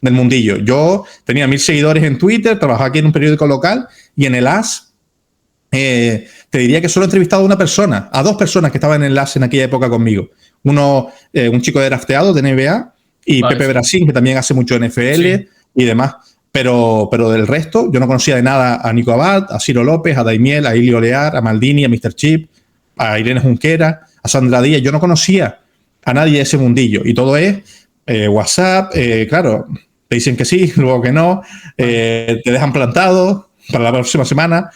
del mundillo. Yo tenía 1000 seguidores en Twitter, trabajaba aquí en un periódico local y en el AS te diría que solo he entrevistado a una persona, a 2 personas que estaban en el AS en aquella época conmigo. Uno, un chico de drafteado de NBA y Vale, Pepe sí. Brasil, que también hace mucho NFL Sí. y demás. Pero del resto, yo no conocía de nada a Nico Abad, a Ciro López, a Daimiel, a Ilio Lear, a Maldini, a Mr. Chip, a Irene Junquera, a Sandra Díaz. Yo no conocía a nadie de ese mundillo. Y todo es WhatsApp, claro, te dicen que sí, luego que no, te dejan plantado para la próxima semana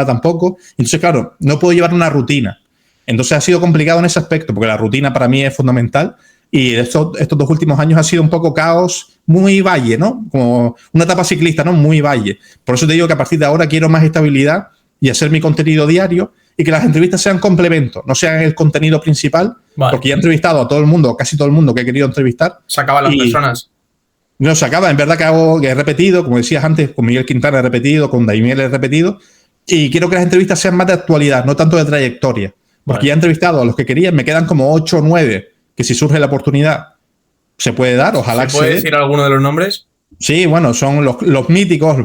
tampoco. Entonces, claro, no puedo llevar una rutina. Entonces ha sido complicado en ese aspecto, porque la rutina para mí es fundamental. Y estos 2 últimos años ha sido un poco caos, muy valle, ¿no? Como una etapa ciclista, ¿no? Muy valle. Por eso te digo que a partir de ahora quiero más estabilidad y hacer mi contenido diario y que las entrevistas sean complementos, no sean el contenido principal, Vale. porque ya he entrevistado a todo el mundo, casi todo el mundo que he querido entrevistar. Se acaban las personas. No se acaba, en verdad que he repetido, como decías antes, con Miguel Quintana he repetido, con Daimiel he repetido, y quiero que las entrevistas sean más de actualidad, no tanto de trayectoria. Porque Vale. ya he entrevistado a los que quería, me quedan como 8 o 9, que si surge la oportunidad se puede dar, ojalá ¿Se que puede se dé. decir alguno de los nombres? Sí, bueno, son los míticos,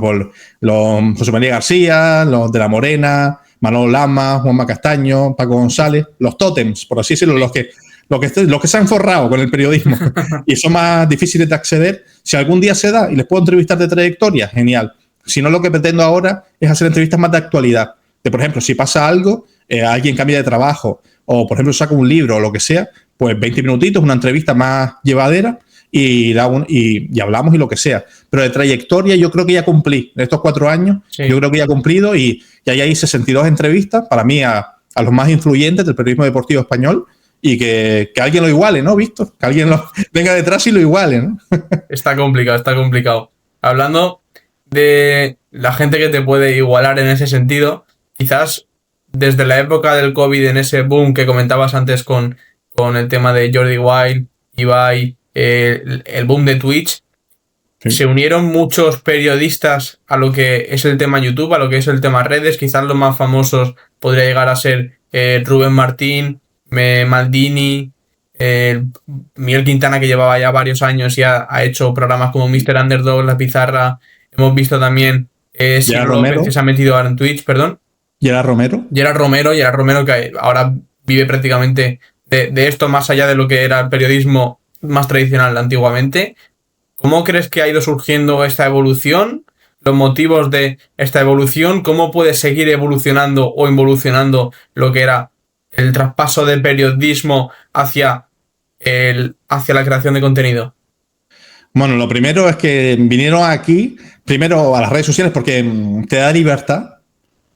los José María García, los de La Morena, Manolo Lama, Juanma Castaño, Paco González, los tótems, por así decirlo, los que se han forrado con el periodismo y son más difíciles de acceder. Si algún día se da y les puedo entrevistar de trayectoria, genial. Si no, lo que pretendo ahora es hacer entrevistas más de actualidad. De, por ejemplo, si pasa algo, alguien cambia de trabajo o, por ejemplo, saca un libro o lo que sea, pues 20 minutitos, una entrevista más llevadera y hablamos y lo que sea. Pero de trayectoria yo creo que ya cumplí. En estos 4 años Sí. yo creo que ya he cumplido y hay ahí 62 entrevistas para mí a los más influyentes del periodismo deportivo español y que alguien lo iguale, ¿no, Víctor? Que alguien venga detrás y lo iguale, ¿no? Está complicado, está complicado. Hablando de la gente que te puede igualar en ese sentido, quizás desde la época del COVID, en ese boom que comentabas antes con el tema de Jordi Wild, Ibai, el boom de Twitch, Sí. se unieron muchos periodistas a lo que es el tema YouTube, a lo que es el tema redes. Quizás los más famosos podría llegar a ser Rubén Martín, Maldini, Miguel Quintana, que llevaba ya varios años y ha hecho programas como Mr. Underdog, La Pizarra. Hemos visto también Ciro López, que se ha metido ahora en Twitch, perdón. Gerard Romero. Gerard Romero, que ahora vive prácticamente de esto, más allá de lo que era el periodismo más tradicional antiguamente. ¿Cómo crees que ha ido surgiendo esta evolución? Los motivos de esta evolución, ¿cómo puede seguir evolucionando o involucionando lo que era el traspaso del periodismo hacia la creación de contenido? Bueno, lo primero es que vinieron aquí, primero a las redes sociales, porque te da libertad.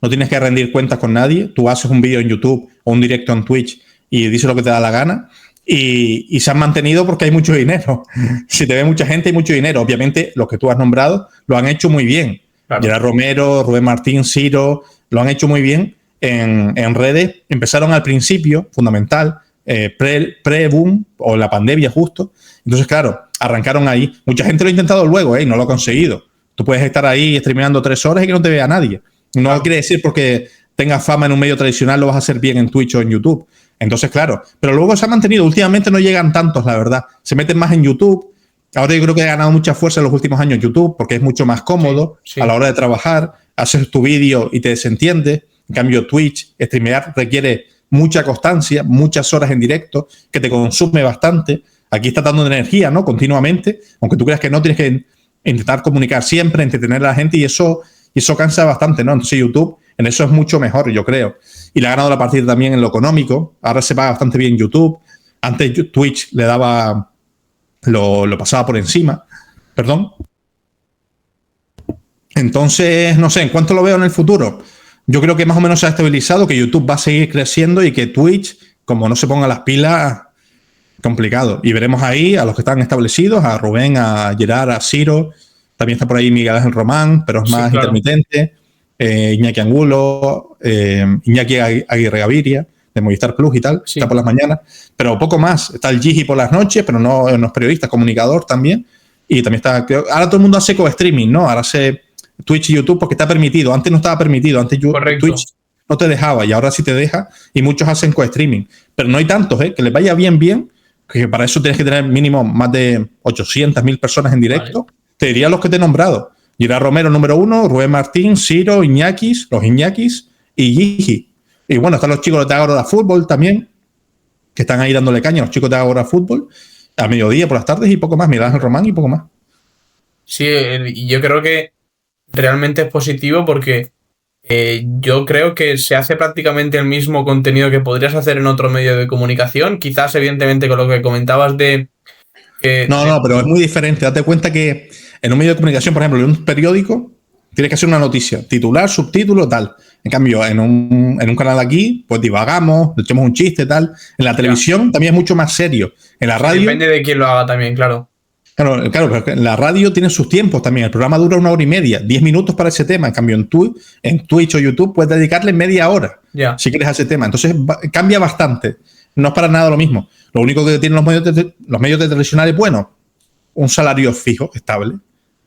No tienes que rendir cuentas con nadie. Tú haces un vídeo en YouTube o un directo en Twitch y dices lo que te da la gana. Y se han mantenido porque hay mucho dinero. Si te ve mucha gente, hay mucho dinero. Obviamente, los que tú has nombrado lo han hecho muy bien. Claro. Gerard Romero, Rubén Martín, Ciro, lo han hecho muy bien en redes. Empezaron al principio, fundamental, pre-boom o la pandemia justo. Entonces, claro, arrancaron ahí. Mucha gente lo ha intentado luego, y no lo ha conseguido. Tú puedes estar ahí streameando 3 horas y que no te vea nadie. No claro. Quiere decir porque tengas fama en un medio tradicional lo vas a hacer bien en Twitch o en YouTube. Entonces, claro, pero luego se ha mantenido. Últimamente no llegan tantos, la verdad. Se meten más en YouTube. Ahora yo creo que ha ganado mucha fuerza en los últimos años YouTube porque es mucho más cómodo a la hora de trabajar. Haces tu vídeo y te desentiendes. En cambio, Twitch, streamear requiere mucha constancia, muchas horas en directo, que te consume bastante. Aquí está dando energía, ¿no? Continuamente, aunque tú creas que no, tienes que intentar comunicar siempre, entretener a la gente y eso cansa bastante, ¿no? Entonces YouTube en eso es mucho mejor, yo creo. Y le ha ganado la partida también en lo económico. Ahora se paga bastante bien YouTube. Antes Twitch le daba, lo pasaba por encima. Perdón. Entonces, no sé, ¿en cuánto lo veo en el futuro? Yo creo que más o menos se ha estabilizado, que YouTube va a seguir creciendo y que Twitch, como no se ponga las pilas, complicado. Y veremos ahí a los que están establecidos, a Rubén, a Gerard, a Ciro. También está por ahí Miguel Ángel Román, pero es más intermitente. Iñaki Angulo, Iñaki Aguirre Gaviria, de Movistar Plus y tal, está por las mañanas. Pero poco más. Está el Gigi por las noches, pero no es periodista, es comunicador también. Y también está, ahora todo el mundo hace co-streaming, ¿no? Ahora hace Twitch y YouTube porque está permitido. Antes no estaba permitido. Antes Twitch no te dejaba y ahora sí te deja. Y muchos hacen co-streaming. Pero no hay tantos, que les vaya bien, que para eso tienes que tener mínimo más de 800.000 personas en directo. Vale. Te diría los que te he nombrado. Gerard Romero, número 1, Rubén Martín, Ciro, Iñakis, los Iñakis y Gigi. Y bueno, están los chicos de Agora Fútbol también, que están ahí dándole caña, los chicos de Agora Fútbol, a mediodía, por las tardes y poco más. Miguel Ángel Román y poco más. Sí, y yo creo que realmente es positivo porque yo creo que se hace prácticamente el mismo contenido que podrías hacer en otro medio de comunicación. Quizás, evidentemente, con lo que comentabas de... No, pero es muy diferente. Date cuenta que en un medio de comunicación, por ejemplo, en un periódico, tienes que hacer una noticia, titular, subtítulo, tal. En cambio, en un canal aquí, pues divagamos, le echamos un chiste, tal. En la televisión también es mucho más serio. En la radio... Depende de quién lo haga también, claro. Claro, pero en la radio tiene sus tiempos también. El programa dura 1 hora y media, 10 minutos para ese tema. En cambio, en Twitch o YouTube puedes dedicarle media hora si quieres a ese tema. Entonces cambia bastante. No es para nada lo mismo. Lo único que tienen los medios tradicionales, bueno, un salario fijo, estable.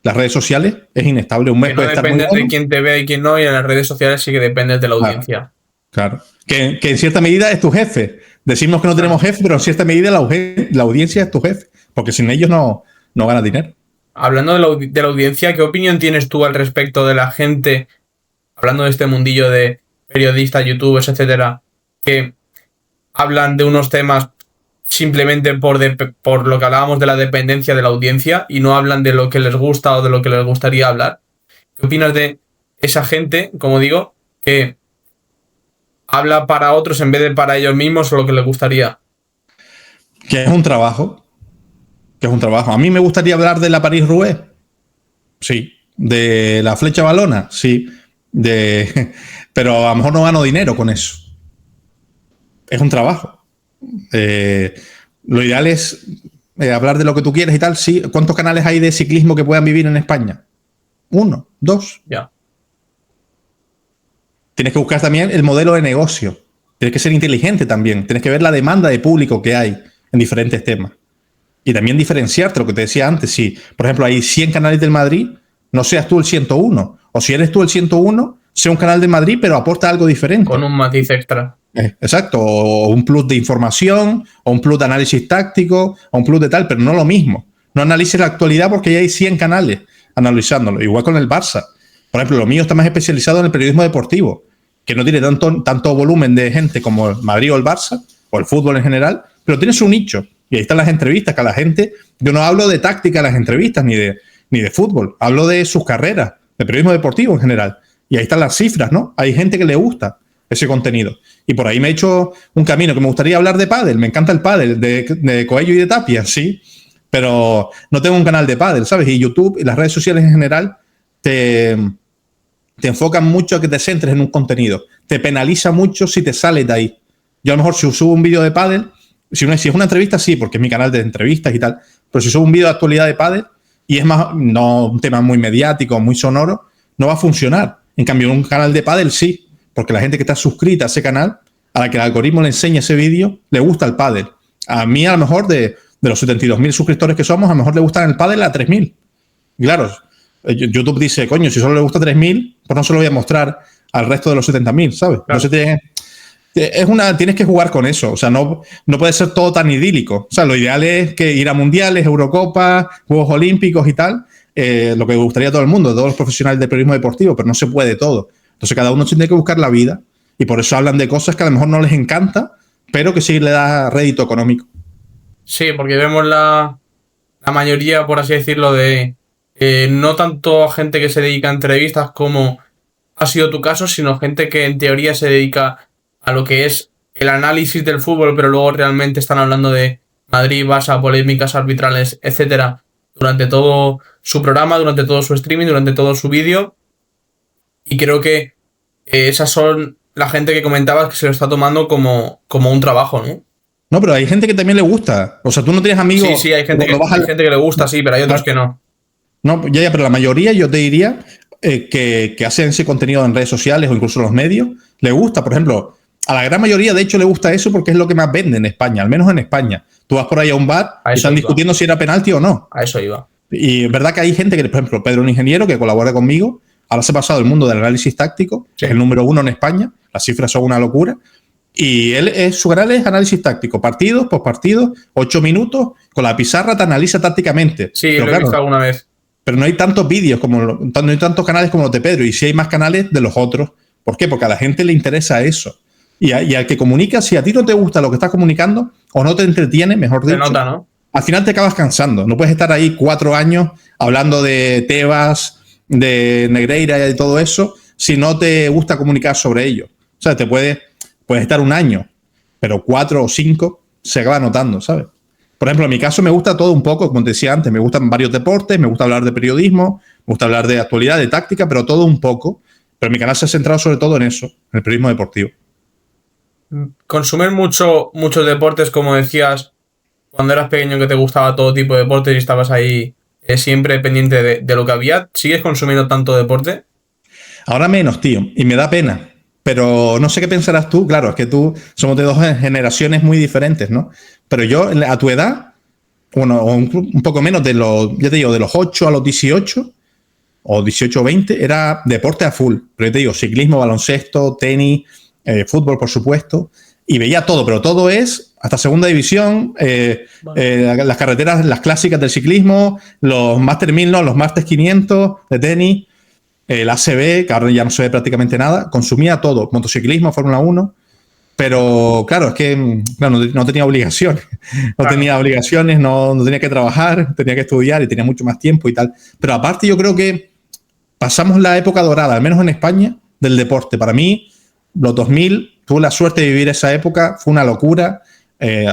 Las redes sociales es inestable. Un mes que no depende de quién te ve y quién no, y en las redes sociales sí que dependes de la audiencia. Claro. Que en cierta medida es tu jefe. Decimos que no tenemos jefe, pero en cierta medida la audiencia es tu jefe. Porque sin ellos no gana dinero. Hablando de la audiencia, ¿qué opinión tienes tú al respecto de la gente, hablando de este mundillo de periodistas, youtubers, etcétera, que hablan de unos temas simplemente por lo que hablábamos de la dependencia de la audiencia y no hablan de lo que les gusta o de lo que les gustaría hablar? ¿Qué opinas de esa gente, como digo, que habla para otros en vez de para ellos mismos o lo que les gustaría? Que es un trabajo. A mí me gustaría hablar de la París-Roubaix. Sí. De la Flecha Valona. Sí. Pero a lo mejor no gano dinero con eso. Es un trabajo. Lo ideal es hablar de lo que tú quieres y tal. Sí. ¿Cuántos canales hay de ciclismo que puedan vivir en España? 1, 2. Ya. Tienes que buscar también el modelo de negocio. Tienes que ser inteligente también. Tienes que ver la demanda de público que hay en diferentes temas. Y también diferenciarte, lo que te decía antes. Si, por ejemplo, hay 100 canales del Madrid, no seas tú el 101. O si eres tú el 101, sea un canal del Madrid, pero aporta algo diferente. Con un matiz extra. Exacto. O un plus de información, o un plus de análisis táctico, o un plus de tal, pero no lo mismo. No analices la actualidad porque ya hay 100 canales analizándolo. Igual con el Barça. Por ejemplo, lo mío está más especializado en el periodismo deportivo, que no tiene tanto volumen de gente como el Madrid o el Barça, o el fútbol en general, pero tiene su nicho. Y ahí están las entrevistas, que a la gente... Yo no hablo de táctica en las entrevistas, ni de fútbol. Hablo de sus carreras, de periodismo deportivo en general. Y ahí están las cifras, ¿no? Hay gente que le gusta ese contenido. Y por ahí me he hecho un camino que me gustaría hablar de pádel. Me encanta el pádel, de Coello y de Tapia, sí. Pero no tengo un canal de pádel, ¿sabes? Y YouTube y las redes sociales en general te enfocan mucho a que te centres en un contenido. Te penaliza mucho si te sales de ahí. Yo a lo mejor si subo un vídeo de pádel, si es una entrevista, sí, porque es mi canal de entrevistas y tal. Pero si subo un vídeo de actualidad de pádel y es más, no un tema muy mediático, muy sonoro, no va a funcionar. En cambio, en un canal de pádel sí, porque la gente que está suscrita a ese canal, a la que el algoritmo le enseña ese vídeo, le gusta el pádel. A mí, a lo mejor, de los 72.000 suscriptores que somos, a lo mejor le gustan el pádel a 3.000. Claro, YouTube dice, coño, si solo le gusta 3.000, pues no se lo voy a mostrar al resto de los 70.000, ¿sabes? Claro. Entonces tienes que jugar con eso. O sea, no puede ser todo tan idílico. O sea, lo ideal es que ir a mundiales, Eurocopas, Juegos Olímpicos y tal, lo que gustaría a todo el mundo, todos los profesionales del periodismo deportivo, pero no se puede todo. Entonces cada uno tiene que buscar la vida y por eso hablan de cosas que a lo mejor no les encanta, pero que sí le da rédito económico. Sí, porque vemos la mayoría, por así decirlo, de no tanto gente que se dedica a entrevistas como ha sido tu caso, sino gente que en teoría se dedica a lo que es el análisis del fútbol, pero luego realmente están hablando de Madrid, Barça, polémicas arbitrales, etcétera, durante todo su programa, durante todo su streaming, durante todo su vídeo. Y creo que esas son la gente que comentabas que se lo está tomando como un trabajo, ¿no? No, pero hay gente que también le gusta. O sea, tú no tienes amigos. Sí, hay gente que le gusta, sí, pero hay otros que no. No, ya, pero la mayoría yo te diría que hacen ese contenido en redes sociales o incluso en los medios, le gusta. Por ejemplo, a la gran mayoría, de hecho, le gusta eso porque es lo que más vende en España, al menos en España. Tú vas por ahí a un bar y están discutiendo si era penalti o no. A eso iba. Y es verdad que hay gente que, por ejemplo, Pedro, un ingeniero que colabora conmigo, ahora se ha pasado el mundo del análisis táctico, que es el número 1 en España, las cifras son una locura, y su canal es análisis táctico, partidos, postpartidos, 8 minutos, con la pizarra te analiza tácticamente. Sí, pero lo he visto alguna vez. Pero no hay tantos vídeos, no hay tantos canales como los de Pedro, y sí hay más canales de los otros. ¿Por qué? Porque a la gente le interesa eso. Y al que comunica, si a ti no te gusta lo que estás comunicando, o no te entretiene, mejor dicho, se nota, ¿no? Al final te acabas cansando. No puedes estar ahí 4 años hablando de Tebas, de Negreira y todo eso, si no te gusta comunicar sobre ello. O sea, puedes estar 1 año, pero 4 o 5 se acaba notando, ¿sabes? Por ejemplo, en mi caso me gusta todo un poco, como te decía antes, me gustan varios deportes, me gusta hablar de periodismo, me gusta hablar de actualidad, de táctica, pero todo un poco. Pero mi canal se ha centrado sobre todo en eso, en el periodismo deportivo. Consumes muchos deportes, como decías, cuando eras pequeño que te gustaba todo tipo de deportes y estabas ahí siempre pendiente de lo que había. ¿Sigues consumiendo tanto deporte? Ahora menos, tío, y me da pena. Pero no sé qué pensarás tú. Claro, es que somos de 2 generaciones muy diferentes, ¿no? Pero yo, a tu edad, bueno, un poco menos ya te digo, de los 8 a los 18, o 18 o 20, era deporte a full. Pero yo te digo, ciclismo, baloncesto, tenis, fútbol, por supuesto. Y veía todo, pero todo es hasta segunda división, las carreteras, las clásicas del ciclismo, los Master 1000, no, los Master 500 de tenis, el ACB, que ahora ya no se ve prácticamente nada. Consumía todo, motociclismo, Fórmula 1. Pero claro, es que no tenía obligaciones. No tenía obligaciones, no tenía que trabajar, tenía que estudiar y tenía mucho más tiempo y tal. Pero aparte yo creo que pasamos la época dorada, al menos en España, del deporte. Para mí, los 2000, tuve la suerte de vivir esa época, fue una locura.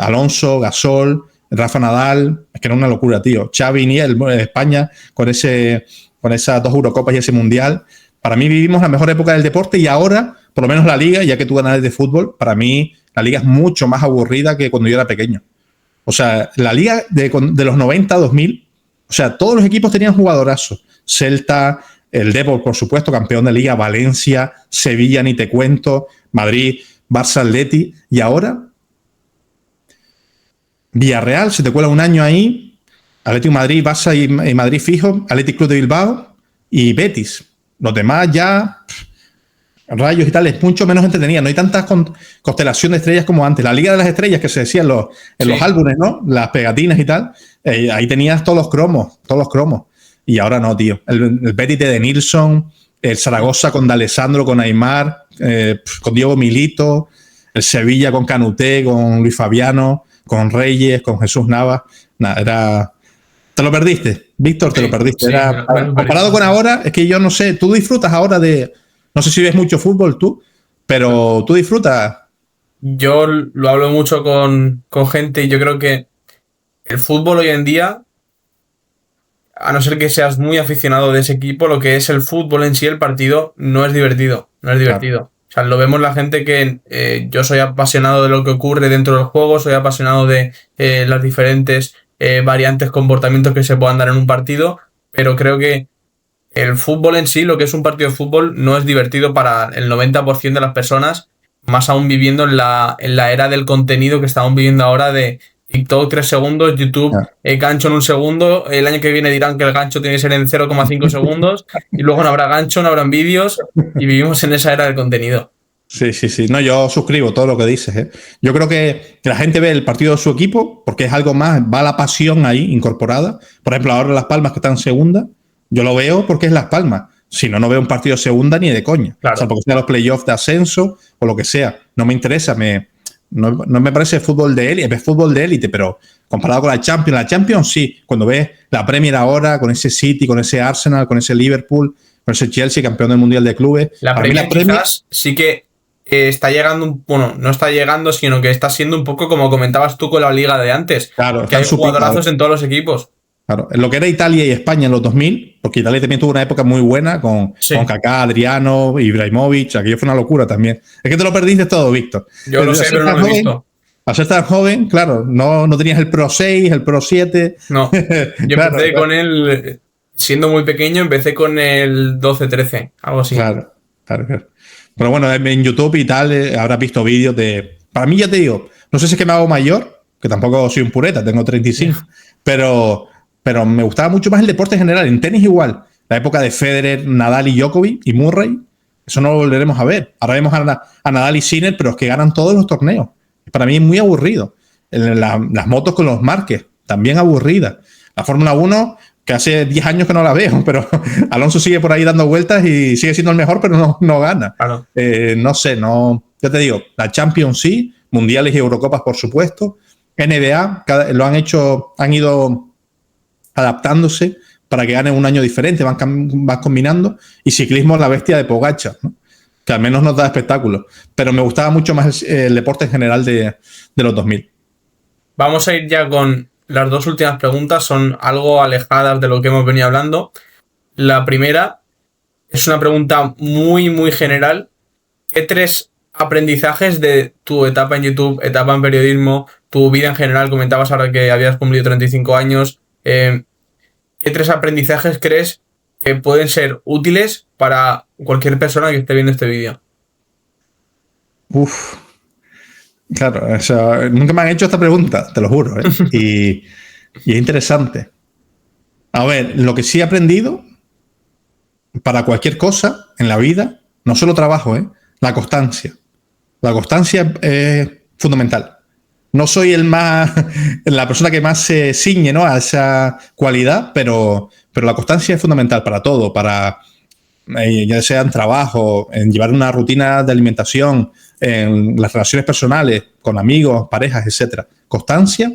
Alonso, Gasol, Rafa Nadal, es que era una locura, tío. Xavi, Iniesta, España, con esas 2 Eurocopas y ese Mundial. Para mí vivimos la mejor época del deporte y ahora, por lo menos la Liga, ya que tú ganas de fútbol, para mí la Liga es mucho más aburrida que cuando yo era pequeño. O sea, la Liga de los 90 a 2000, o sea, todos los equipos tenían jugadorazos. Celta, el Depor, por supuesto, campeón de Liga, Valencia, Sevilla, ni te cuento, Madrid, Barça, Atleti, y ahora Villarreal, se te cuela 1 año ahí, Atlético Madrid, Barça y Madrid fijo, Athletic Club de Bilbao y Betis. Los demás ya, rayos y tal, es mucho menos entretenida. No hay tantas constelaciones de estrellas como antes. La Liga de las Estrellas que se decía en los álbumes, ¿no? Las pegatinas y tal. Ahí tenías todos los cromos. Y ahora no, tío. El Betis de Nilsson, el Zaragoza con D'Alessandro, con Aimar, con Diego Milito, el Sevilla con Canuté, con Luis Fabiano, con Reyes, con Jesús Navas. Nada, ¿te lo perdiste? Víctor, te lo perdiste. Comparado con ahora, es que yo no sé, tú disfrutas ahora no sé si ves mucho fútbol tú, pero tú disfrutas. Yo lo hablo mucho con gente y yo creo que el fútbol hoy en día, a no ser que seas muy aficionado de ese equipo, lo que es el fútbol en sí, el partido, no es divertido. Claro. O sea, lo vemos la gente que yo soy apasionado de lo que ocurre dentro del juego, soy apasionado de las diferentes variantes, comportamientos que se puedan dar en un partido, pero creo que el fútbol en sí, lo que es un partido de fútbol, no es divertido para el 90% de las personas, más aún viviendo en la era del contenido que estamos viviendo ahora de TikTok 3 segundos, YouTube gancho en 1 segundo, el año que viene dirán que el gancho tiene que ser en 0,5 segundos y luego no habrá gancho, no habrán vídeos y vivimos en esa era del contenido. Sí. No, yo suscribo todo lo que dices, ¿eh? Yo creo que la gente ve el partido de su equipo porque es algo más, va la pasión ahí incorporada. Por ejemplo, ahora Las Palmas que están en segunda, yo lo veo porque es Las Palmas. Si no, no veo un partido de segunda ni de coña. Claro. O sea, porque sea los playoffs de ascenso o lo que sea. No me interesa. No me parece fútbol de élite. Es fútbol de élite, pero comparado con la Champions. La Champions sí. Cuando ves la Premier ahora, con ese City, con ese Arsenal, con ese Liverpool, con ese Chelsea, campeón del Mundial de Clubes. La Premier quizás sí que está llegando, bueno, no está llegando, sino que está siendo un poco como comentabas tú con la liga de antes. Claro, que hay jugadorazos en todos los equipos. Claro, en lo que era Italia y España en los 2000, porque Italia también tuvo una época muy buena con Kaká, Adriano, Ibrahimovic, aquello fue una locura también. Es que te lo perdiste todo, Víctor. Yo lo sé, pero no lo he visto. Al ser tan joven, claro, no tenías el Pro 6, el Pro 7. No, yo empecé con él, siendo muy pequeño, empecé con el 12-13, algo así. Claro. Pero bueno, en YouTube y tal, habrás visto vídeos de... Para mí, ya te digo, no sé si es que me hago mayor, que tampoco soy un pureta, tengo 35, pero me gustaba mucho más el deporte en general. En tenis igual. La época de Federer, Nadal y Djokovic y Murray, eso no lo volveremos a ver. Ahora vemos a Nadal y Sinner, pero es que ganan todos los torneos. Para mí es muy aburrido. Las motos con los Márquez, también aburrida. La Fórmula 1, que hace 10 años que no la veo, pero Alonso sigue por ahí dando vueltas y sigue siendo el mejor, pero no gana. Claro. No sé, ya te digo, la Champions sí, mundiales y Eurocopas por supuesto. NBA, han ido adaptándose para que ganen un año diferente, van combinando, y ciclismo la bestia de Pogačar, ¿no? Que al menos nos da espectáculo. Pero me gustaba mucho más el deporte en general de los 2000. Vamos a ir ya con las dos últimas preguntas, son algo alejadas de lo que hemos venido hablando. La primera es una pregunta muy, muy general. ¿Qué 3 aprendizajes de tu etapa en YouTube, etapa en periodismo, tu vida en general, comentabas ahora que habías cumplido 35 años, ¿qué 3 aprendizajes crees que pueden ser útiles para cualquier persona que esté viendo este vídeo? Claro, o sea, nunca me han hecho esta pregunta, te lo juro, ¿eh? Y es interesante. A ver, lo que sí he aprendido para cualquier cosa en la vida, no solo trabajo, la constancia. La constancia es fundamental. No soy la persona que más se ciñe, ¿no?, a esa cualidad, pero la constancia es fundamental para todo, para ya sea en trabajo, en llevar una rutina de alimentación, en las relaciones personales, con amigos, parejas, etc. Constancia,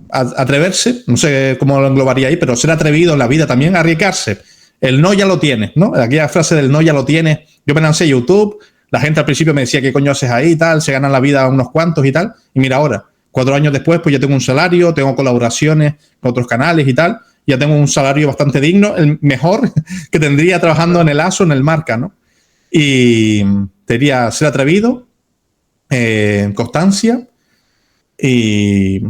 atreverse, no sé cómo lo englobaría ahí, pero ser atrevido en la vida también, arriesgarse. El no ya lo tienes, ¿no? Aquella frase del no ya lo tienes. Yo me lancé YouTube, la gente al principio me decía ¿qué coño haces ahí y tal? Se ganan la vida unos cuantos y tal. Y mira ahora, 4 años después, pues ya tengo un salario, tengo colaboraciones con otros canales y tal. Ya tengo un salario bastante digno, el mejor que tendría trabajando en el ASO, en el Marca, ¿no? Y te diría ser atrevido, constancia y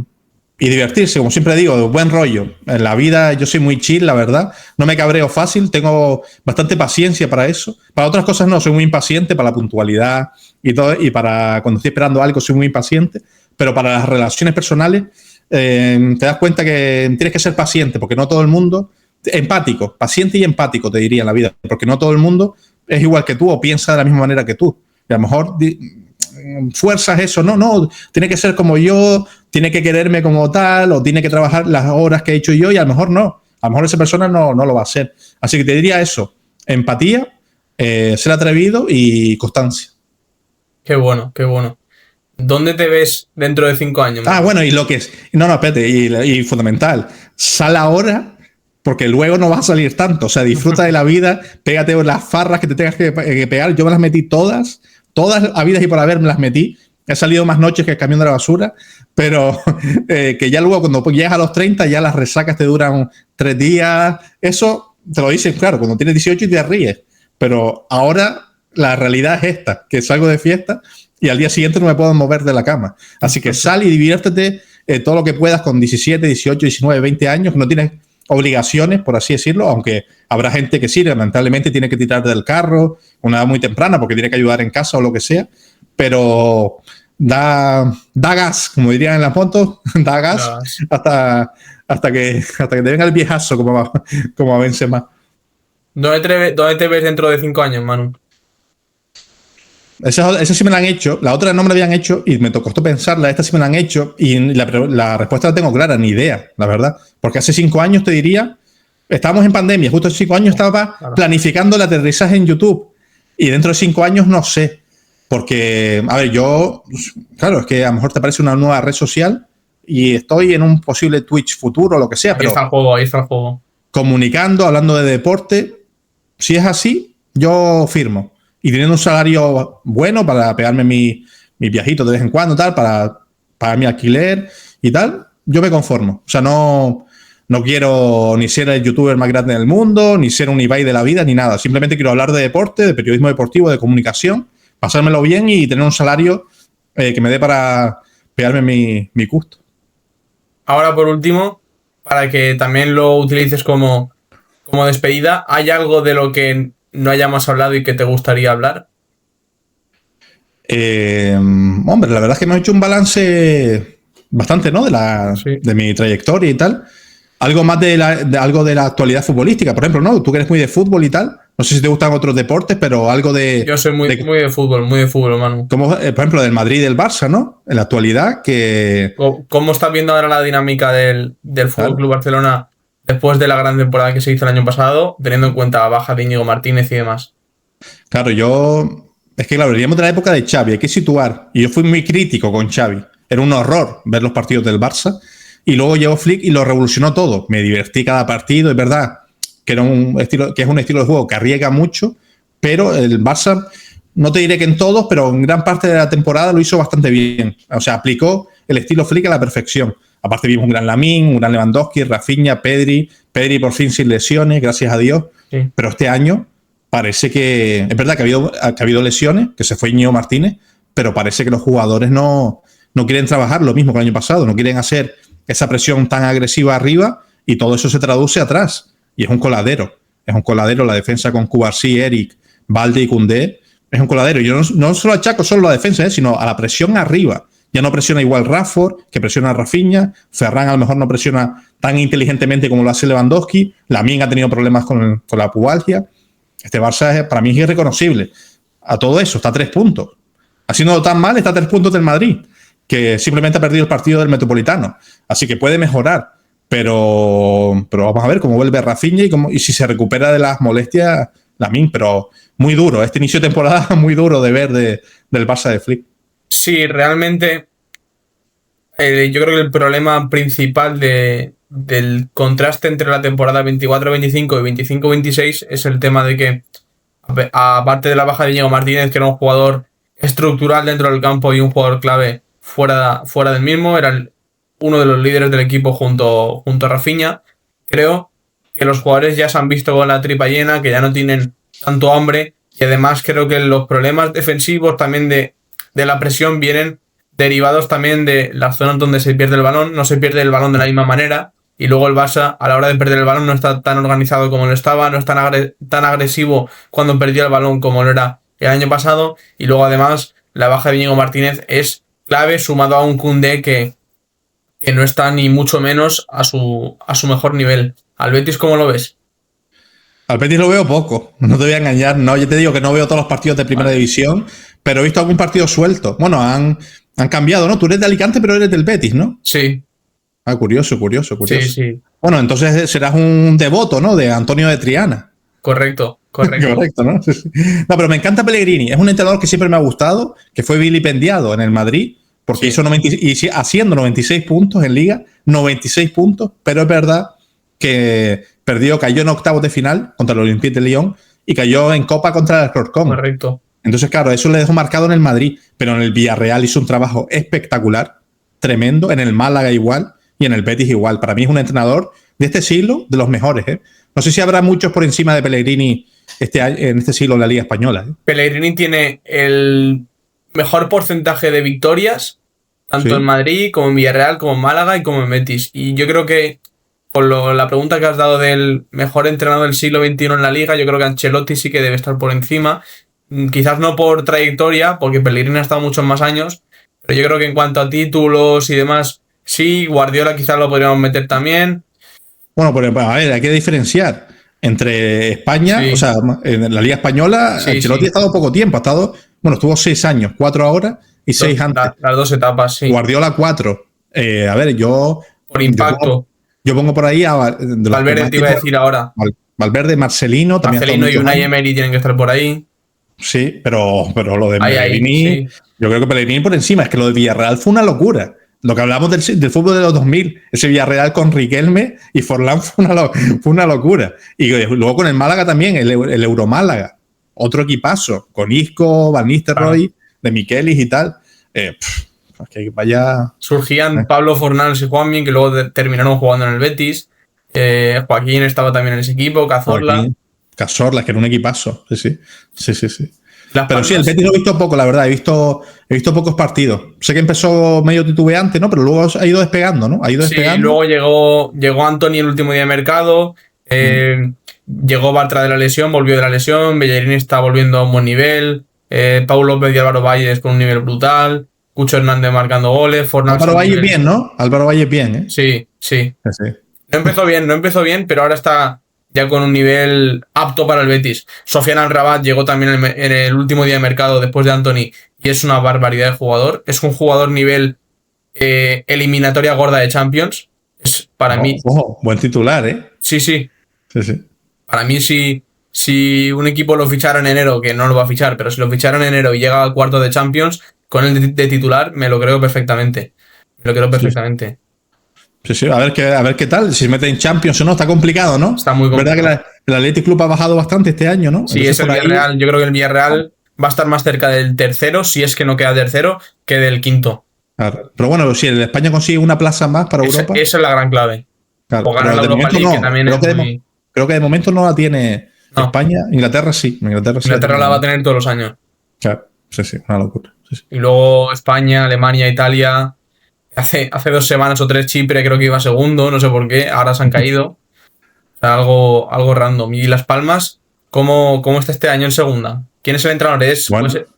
divertirse, como siempre digo, buen rollo. En la vida yo soy muy chill, la verdad. No me cabreo fácil, tengo bastante paciencia para eso. Para otras cosas no, soy muy impaciente, para la puntualidad y todo, y para cuando estoy esperando algo soy muy impaciente. Pero para las relaciones personales te das cuenta que tienes que ser paciente, porque no todo el mundo... Empático, paciente y empático te diría en la vida, porque no todo el mundo es igual que tú o piensa de la misma manera que tú. Y a lo mejor fuerzas eso, no, tiene que ser como yo, tiene que quererme como tal, o tiene que trabajar las horas que he hecho yo, y a lo mejor no. A lo mejor esa persona no lo va a hacer. Así que te diría eso, empatía, ser atrevido y constancia. Qué bueno, qué bueno. ¿Dónde te ves dentro de 5 años? Bueno, y lo que es... No, espérate, y fundamental, sal ahora, porque luego no vas a salir tanto. O sea, disfruta de la vida, pégate las farras que te tengas que pegar. Yo me las metí todas habidas y por haber me las metí. He salido más noches que el camión de la basura, pero que ya luego cuando llegas a los 30 ya las resacas te duran 3 días. Eso te lo dicen, claro, cuando tienes 18 y te ríes. Pero ahora la realidad es esta, que salgo de fiesta y al día siguiente no me puedo mover de la cama. Así que sal y diviértete todo lo que puedas con 17, 18, 19, 20 años, que no tienes obligaciones, por así decirlo, aunque habrá gente que sí, lamentablemente tiene que tirar del carro a una edad muy temprana porque tiene que ayudar en casa o lo que sea, pero da gas, como dirían en las motos, da gas hasta que te venga el viejazo como a Benzema. ¿Dónde te ves dentro de 5 años, Manu? Esa sí me la han hecho, la otra no me la habían hecho y me costó pensarla, esta sí me la han hecho y la respuesta la tengo clara, ni idea, la verdad. Porque hace 5 años te diría estábamos en pandemia, justo hace 5 años estaba planificando el aterrizaje en YouTube. Y dentro de 5 años no sé. Porque, a ver, claro, es que a lo mejor te parece una nueva red social y estoy en un posible Twitch futuro o lo que sea. Ahí está el juego, ahí está el juego. Comunicando, hablando de deporte, si es así, yo firmo. Y teniendo un salario bueno para pegarme mi viajito de vez en cuando, tal, para pagar mi alquiler y tal, yo me conformo. O sea, no quiero ni ser el youtuber más grande del mundo, ni ser un Ibai de la vida, ni nada. Simplemente quiero hablar de deporte, de periodismo deportivo, de comunicación, pasármelo bien y tener un salario que me dé para pegarme mi gusto. Ahora, por último, para que también lo utilices como despedida, ¿hay algo de lo que no hayamos hablado y que te gustaría hablar? Hombre, la verdad es que me he hecho un balance bastante, ¿no? De mi trayectoria y tal. Algo más algo de la actualidad futbolística, por ejemplo, ¿no? Tú que eres muy de fútbol y tal. No sé si te gustan otros deportes, pero algo de... Yo soy muy de fútbol, Manu. Como, por ejemplo, del Madrid y del Barça, ¿no? En la actualidad, que... ¿Cómo estás viendo ahora la dinámica del Fútbol Club Barcelona después de la gran temporada que se hizo el año pasado, teniendo en cuenta la baja de Íñigo Martínez y demás? Claro, es que, claro, veníamos de la época de Xavi, hay que situar. Y yo fui muy crítico con Xavi. Era un horror ver los partidos del Barça. Y luego llegó Flick y lo revolucionó todo. Me divertí cada partido, es verdad que es un estilo de juego que arriesga mucho, pero el Barça, no te diré que en todos, pero en gran parte de la temporada lo hizo bastante bien. O sea, aplicó el estilo Flick a la perfección. Aparte vimos un gran Lamine, un gran Lewandowski, Rafinha, Pedri por fin sin lesiones, gracias a Dios. Sí. Pero este año parece que... Es verdad que ha habido lesiones, que se fue Íñigo Martínez, pero parece que los jugadores no quieren trabajar lo mismo que el año pasado, no quieren hacer esa presión tan agresiva arriba y todo eso se traduce atrás. Y es un coladero. Es un coladero la defensa con Cubarsí, Eric, Balde y Koundé. Es un coladero. Yo no solo achaco solo a la defensa, sino a la presión arriba. Ya no presiona igual Rashford, que presiona a Rafinha. Ferran a lo mejor no presiona tan inteligentemente como lo hace Lewandowski. Lamine ha tenido problemas con la pubalgia. Este Barça para mí es irreconocible. A todo eso está a 3 puntos. Haciéndolo tan mal, está a 3 puntos del Madrid, que simplemente ha perdido el partido del Metropolitano. Así que puede mejorar. Pero vamos a ver cómo vuelve Rafinha y si se recupera de las molestias Lamine. Pero muy duro. Este inicio de temporada muy duro de ver del Barça de Flick. Sí, realmente yo creo que el problema principal del contraste entre la temporada 24-25 y 25-26 es el tema de que, aparte de la baja de Íñigo Martínez, que era un jugador estructural dentro del campo y un jugador clave fuera del mismo, era uno de los líderes del equipo junto a Rafinha. Creo que los jugadores ya se han visto con la tripa llena, que ya no tienen tanto hambre, y además creo que los problemas defensivos también de la presión vienen derivados también de las zonas donde se pierde el balón. No se pierde el balón de la misma manera, y luego el Barça a la hora de perder el balón no está tan organizado como lo estaba, no es tan agresivo cuando perdió el balón como lo era el año pasado, y luego además la baja de Íñigo Martínez es clave, sumado a un Koundé que no está ni mucho menos a su mejor nivel. ¿Al Betis cómo lo ves? Al Betis lo veo poco, no te voy a engañar. No, yo te digo que no veo todos los partidos de primera división, pero he visto algún partido suelto. Bueno, han cambiado, ¿no? Tú eres de Alicante, pero eres del Betis, ¿no? Sí. Ah, curioso. Sí. Bueno, entonces serás un devoto, ¿no? De Antonio de Triana. Correcto, ¿no? No, pero me encanta Pellegrini. Es un entrenador que siempre me ha gustado, que fue vilipendiado en el Madrid, porque hizo haciendo 96 puntos en Liga, 96 puntos, pero es verdad que cayó en octavos de final contra el Olympique de Lyon y cayó en Copa contra el Alcorcón. Correcto. Entonces, claro, eso le dejó marcado en el Madrid, pero en el Villarreal hizo un trabajo espectacular, tremendo, en el Málaga igual y en el Betis igual. Para mí es un entrenador de este siglo de los mejores, ¿eh? No sé si habrá muchos por encima de Pellegrini en este siglo en la Liga Española, ¿eh? Pellegrini tiene el mejor porcentaje de victorias, tanto en Madrid como en Villarreal, como en Málaga y como en Betis. Y yo creo que con la pregunta que has dado del mejor entrenador del siglo XXI en la Liga, yo creo que Ancelotti sí que debe estar por encima. Quizás no por trayectoria, porque Pellegrini ha estado muchos más años, pero yo creo que en cuanto a títulos y demás, sí, Guardiola quizás lo podríamos meter también. Bueno, pero a ver, hay que diferenciar entre España, o sea, en la Liga Española, Ancelotti ha estado poco tiempo, estuvo 6 años, 4 ahora y 6 antes. Las 2 etapas, sí. Guardiola 4. A ver, por impacto. Yo pongo por ahí a Valverde te iba a decir ahora. Valverde, Marcelino. Marcelino y Unai Emery tienen que estar por ahí. Sí, pero lo de Pellegrini, sí. Yo creo que Pellegrini por encima. Es que lo de Villarreal fue una locura. Lo que hablamos del fútbol de los 2000, ese Villarreal con Riquelme y Forlán fue una locura. Y luego con el Málaga también, el Euromálaga. Otro equipazo, con Isco, Van Nistelrooy, de Michelis y tal. Que vaya... Surgían Pablo Fornals y Juanmi, que luego terminaron jugando en el Betis. Joaquín estaba también en ese equipo, Cazorla. Cazorla, que era un equipazo. Sí. Pero Palmas, sí, el Betis lo he visto poco, la verdad. He visto pocos partidos. Sé que empezó medio titubeante, ¿no? Pero luego ha ido despegando, ¿no? Sí, luego llegó Antony el último día de mercado. Llegó Bartra de la lesión, volvió de la lesión. Bellerín está volviendo a un buen nivel. Paulo López y Álvaro Valles con un nivel brutal. Cucho Hernández marcando goles. Álvaro Valles bien, ¿no? Álvaro Valles bien, ¿eh? Sí. No empezó bien, pero ahora está ya con un nivel apto para el Betis. Sofiane Amrabat llegó también en el último día de mercado después de Antony y es una barbaridad de jugador. Es un jugador nivel eliminatoria gorda de Champions. Es para mí... buen titular, ¿eh? Sí. Para mí, si un equipo lo fichara en enero, que no lo va a fichar, pero si lo fichara en enero y llega al cuarto de Champions, con el de titular, me lo creo perfectamente. Sí, a ver qué tal. Si se mete en Champions o no, está complicado, ¿no? Está muy complicado. ¿Verdad que el Athletic Club ha bajado bastante este año, no? Sí, es el Villarreal. Yo creo que el Villarreal va a estar más cerca del tercero, si es que no queda tercero, que del quinto. Claro. Pero bueno, si el España consigue una plaza más para Europa... Esa es la gran clave. Claro, o ganar la Europa League, que también creo que de momento no la tiene España. Inglaterra sí. Inglaterra la va a tener todos los años. Claro, sí, una locura. Sí. Y luego España, Alemania, Italia... Hace 2 semanas o 3 Chipre creo que iba segundo, no sé por qué, ahora se han caído. O sea, algo random. ¿Y Las Palmas, cómo está este año en segunda? ¿Quién es el entrenador?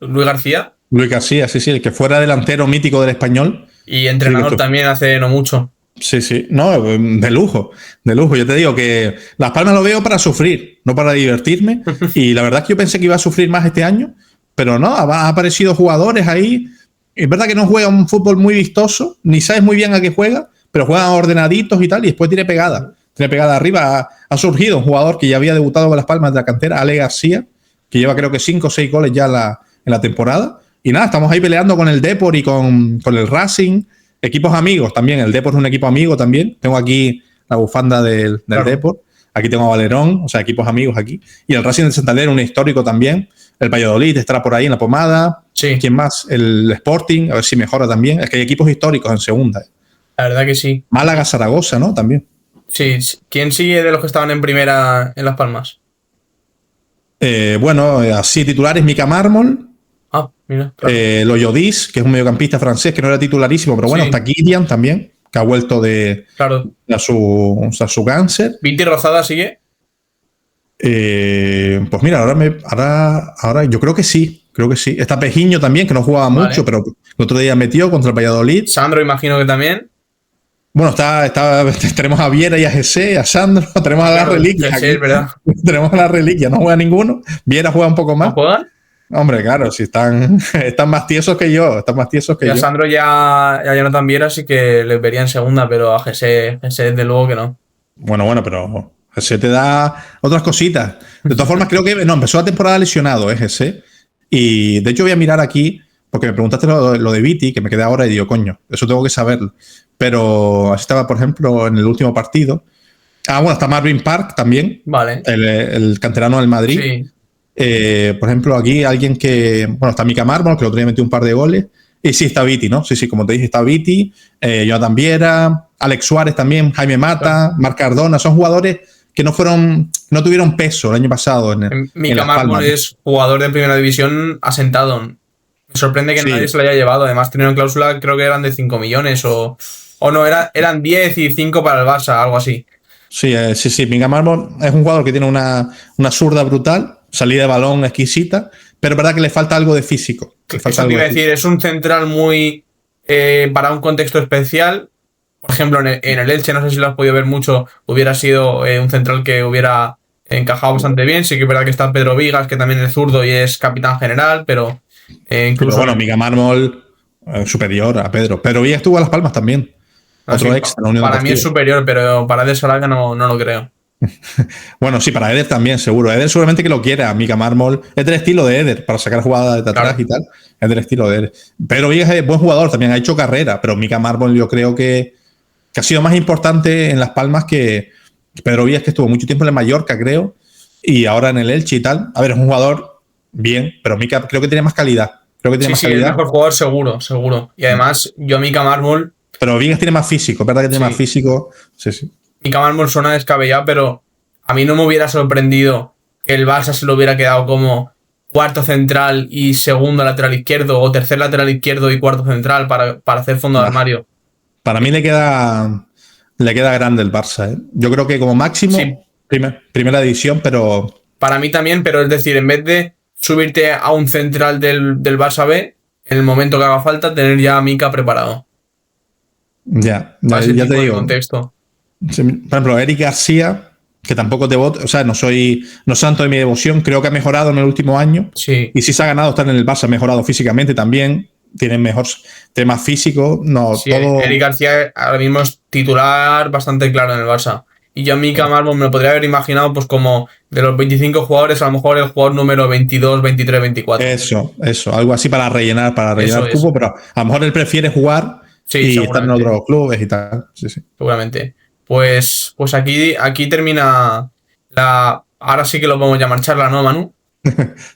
¿Luis García? Luis García, sí, el que fuera delantero mítico del Español. Y entrenador también hace no mucho. Sí, no, de lujo. Yo te digo que Las Palmas lo veo para sufrir, no para divertirme. Y la verdad es que yo pensé que iba a sufrir más este año, pero no, ha aparecido jugadores ahí. Es verdad que no juega un fútbol muy vistoso, ni sabes muy bien a qué juega, pero juegan ordenaditos y tal, y después tiene pegada arriba. Ha surgido un jugador que ya había debutado con Las Palmas de la cantera, Ale García, que lleva creo que 5 o 6 goles ya en la temporada. Y nada, estamos ahí peleando con el Depor y con el Racing. Equipos amigos también, el Depor es un equipo amigo también. Tengo aquí la bufanda del Depor. Aquí tengo a Valerón, o sea, equipos amigos aquí. Y el Racing de Santander, un histórico también. El Valladolid estará por ahí en la pomada. Sí. ¿Quién más? El Sporting, a ver si mejora también. Es que hay equipos históricos en segunda. La verdad que sí. Málaga, Zaragoza, ¿no? También. Sí. ¿Quién sigue de los que estaban en primera en Las Palmas? Bueno, así titulares, Mika Mármol. Mira. Claro. Loyodis, que es un mediocampista francés que no era titularísimo, pero bueno, está Kylian también, que ha vuelto de su cáncer. ¿Viti Rozada sigue? Pues mira, ahora yo creo que sí. Está Pejiño también, que no jugaba mucho, pero el otro día metió contra el Valladolid. Sandro, imagino que también. Bueno, tenemos a Viera y a Jesse, a Sandro, tenemos a la reliquia. Sí, es verdad. Tenemos a la reliquia, no juega ninguno. Viera juega un poco más. ¿No juegan? Hombre, claro, si están más tiesos que yo. Y a Sandro ya Jonathan Viera sí que les vería en segunda, pero a Jesse desde luego que no. Bueno, pero Jesse te da otras cositas. De todas formas, creo que empezó la temporada lesionado, Jesse. Y de hecho voy a mirar aquí, porque me preguntaste lo de Viti, que me quedé ahora y digo, coño, eso tengo que saberlo. Pero así estaba, por ejemplo, en el último partido. Bueno, está Marvin Park también. Vale. El canterano del Madrid. Sí. Por ejemplo, aquí alguien que... Bueno, está Mika Mármol, que el otro día metió un par de goles. Y sí, está Viti, ¿no? Sí, como te dije, está Viti, Jonathan Viera, Alex Suárez también, Jaime Mata, Marc Cardona. Son jugadores que no tuvieron peso el año pasado en Mika Mármol es jugador de primera división asentado. Me sorprende que nadie se lo haya llevado. Además, tenían cláusula, creo que eran de 5 millones o no, eran 10 y 5 para el Barça, algo así. Sí. Mika Mármol es un jugador que tiene una zurda brutal, salida de balón exquisita, pero es verdad que le falta algo de físico. Eso te iba a decir, es un central muy para un contexto especial. Por ejemplo, en el Elche, no sé si lo has podido ver mucho, hubiera sido un central que hubiera encajado bastante bien. Sí que es verdad que está Pedro Vigas, que también es zurdo y es capitán general, pero incluso... Pero bueno, Mika Mármol superior a Pedro. Pero Vigas estuvo a Las Palmas también. Otro extra, la unión para mí es deportiva. superior, pero para Eder Salaga no lo creo. Bueno, sí, para Eder también, seguro. Eder seguramente que lo quiera. Mika Mármol es del estilo de Eder, para sacar jugadas de atrás, claro, y tal. Es del estilo de Eder. Pedro Villas es buen jugador, también ha hecho carrera, pero Mika Mármol yo creo que ha sido más importante en Las Palmas que Pedro Villas, que estuvo mucho tiempo en el Mallorca, creo, y ahora en el Elche y tal. A ver, es un jugador bien, pero Mika creo que tiene más calidad. Creo que tiene más calidad. Sí, el mejor jugador seguro. Y además, yo Mika Mármol... Pero Villas tiene más físico, ¿verdad que tiene más físico? Sí. Mika Mármol suena descabellado, pero a mí no me hubiera sorprendido que el Barça se lo hubiera quedado como cuarto central y segundo lateral izquierdo, o tercer lateral izquierdo y cuarto central para hacer fondo de armario. Para mí le queda grande el Barça, ¿eh? Yo creo que como máximo, sí, primera división, pero... Para mí también, pero es decir, en vez de subirte a un central del Barça B, en el momento que haga falta, tener ya a Mika preparado. Ya te digo. Contexto. Por ejemplo, Eric García, que tampoco devoto, o sea, no santo de mi devoción, creo que ha mejorado en el último año. Sí. Y si se ha ganado estar en el Barça, ha mejorado físicamente también. Tiene mejor tema físico. Sí, todo... Eric García ahora mismo es titular bastante claro en el Barça. Y yo a Mika Mármol me lo podría haber imaginado pues como de los 25 jugadores, a lo mejor el jugador número 22, 23, 24. Eso, algo así para rellenar el cupo, pero a lo mejor él prefiere jugar y estar en otros clubes y tal. Sí. Seguramente. Pues aquí termina la... Ahora sí que lo podemos llamar charla, ¿no, Manu?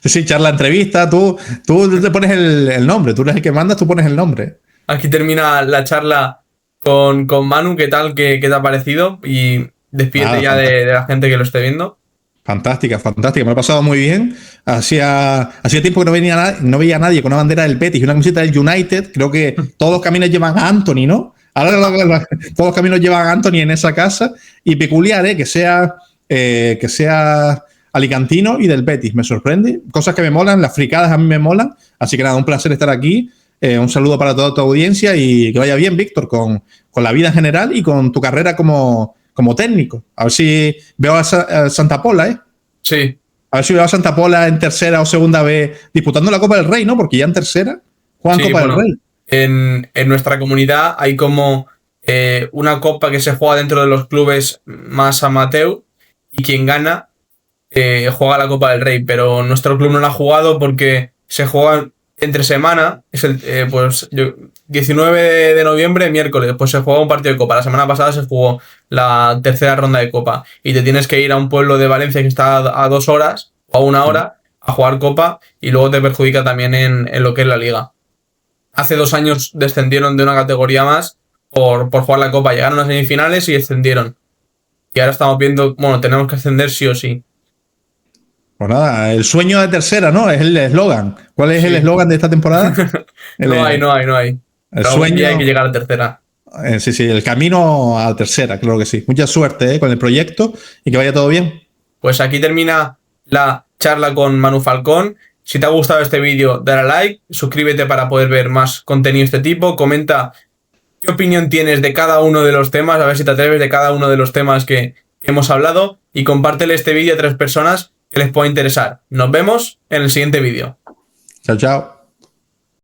Sí, charla, entrevista, tú te pones el nombre, tú eres el que mandas, tú pones el nombre. Aquí termina la charla con Manu, ¿qué tal? ¿Qué te ha parecido? Y despídete ya de la gente que lo esté viendo. Fantástica, me lo he pasado muy bien. Hacía tiempo que no veía a nadie con una bandera del Betis y una camiseta del United. Creo que todos los caminos llevan a Anthony, ¿no? Ahora todos los caminos llevan a Anthony en esa casa. Y peculiar, que sea alicantino y del Betis. Me sorprende. Cosas que me molan, las fricadas a mí me molan. Así que nada, un placer estar aquí. Un saludo para toda tu audiencia y que vaya bien, Víctor, con la vida en general y con tu carrera como técnico. A ver si veo a Santa Pola, ¿eh? Sí. A ver si veo a Santa Pola en tercera o segunda vez disputando la Copa del Rey, ¿no? Porque ya en tercera juegan Copa del Rey. En nuestra comunidad hay como una copa que se juega dentro de los clubes más amateur y quien gana juega la Copa del Rey, pero nuestro club no la ha jugado porque se juega entre semana, es el 19 de noviembre, miércoles, pues se juega un partido de Copa. La semana pasada se jugó la tercera ronda de Copa y te tienes que ir a un pueblo de Valencia que está a 2 horas o a 1 hora a jugar Copa y luego te perjudica también en lo que es la Liga. Hace 2 años descendieron de una categoría más por jugar la Copa. Llegaron a semifinales y descendieron. Y ahora estamos viendo, tenemos que ascender sí o sí. Pues nada, el sueño de tercera, ¿no? Es el eslogan. ¿Cuál es el eslogan de esta temporada? No hay. El sueño... hay que llegar a tercera. Sí, el camino a tercera, claro que sí. Mucha suerte con el proyecto y que vaya todo bien. Pues aquí termina la charla con Manu Falcón. Si te ha gustado este vídeo, dale a like, suscríbete para poder ver más contenido de este tipo, comenta qué opinión tienes de cada uno de los temas, a ver si te atreves de cada uno de los temas que hemos hablado y compártele este vídeo a 3 personas que les pueda interesar. Nos vemos en el siguiente vídeo. Chao.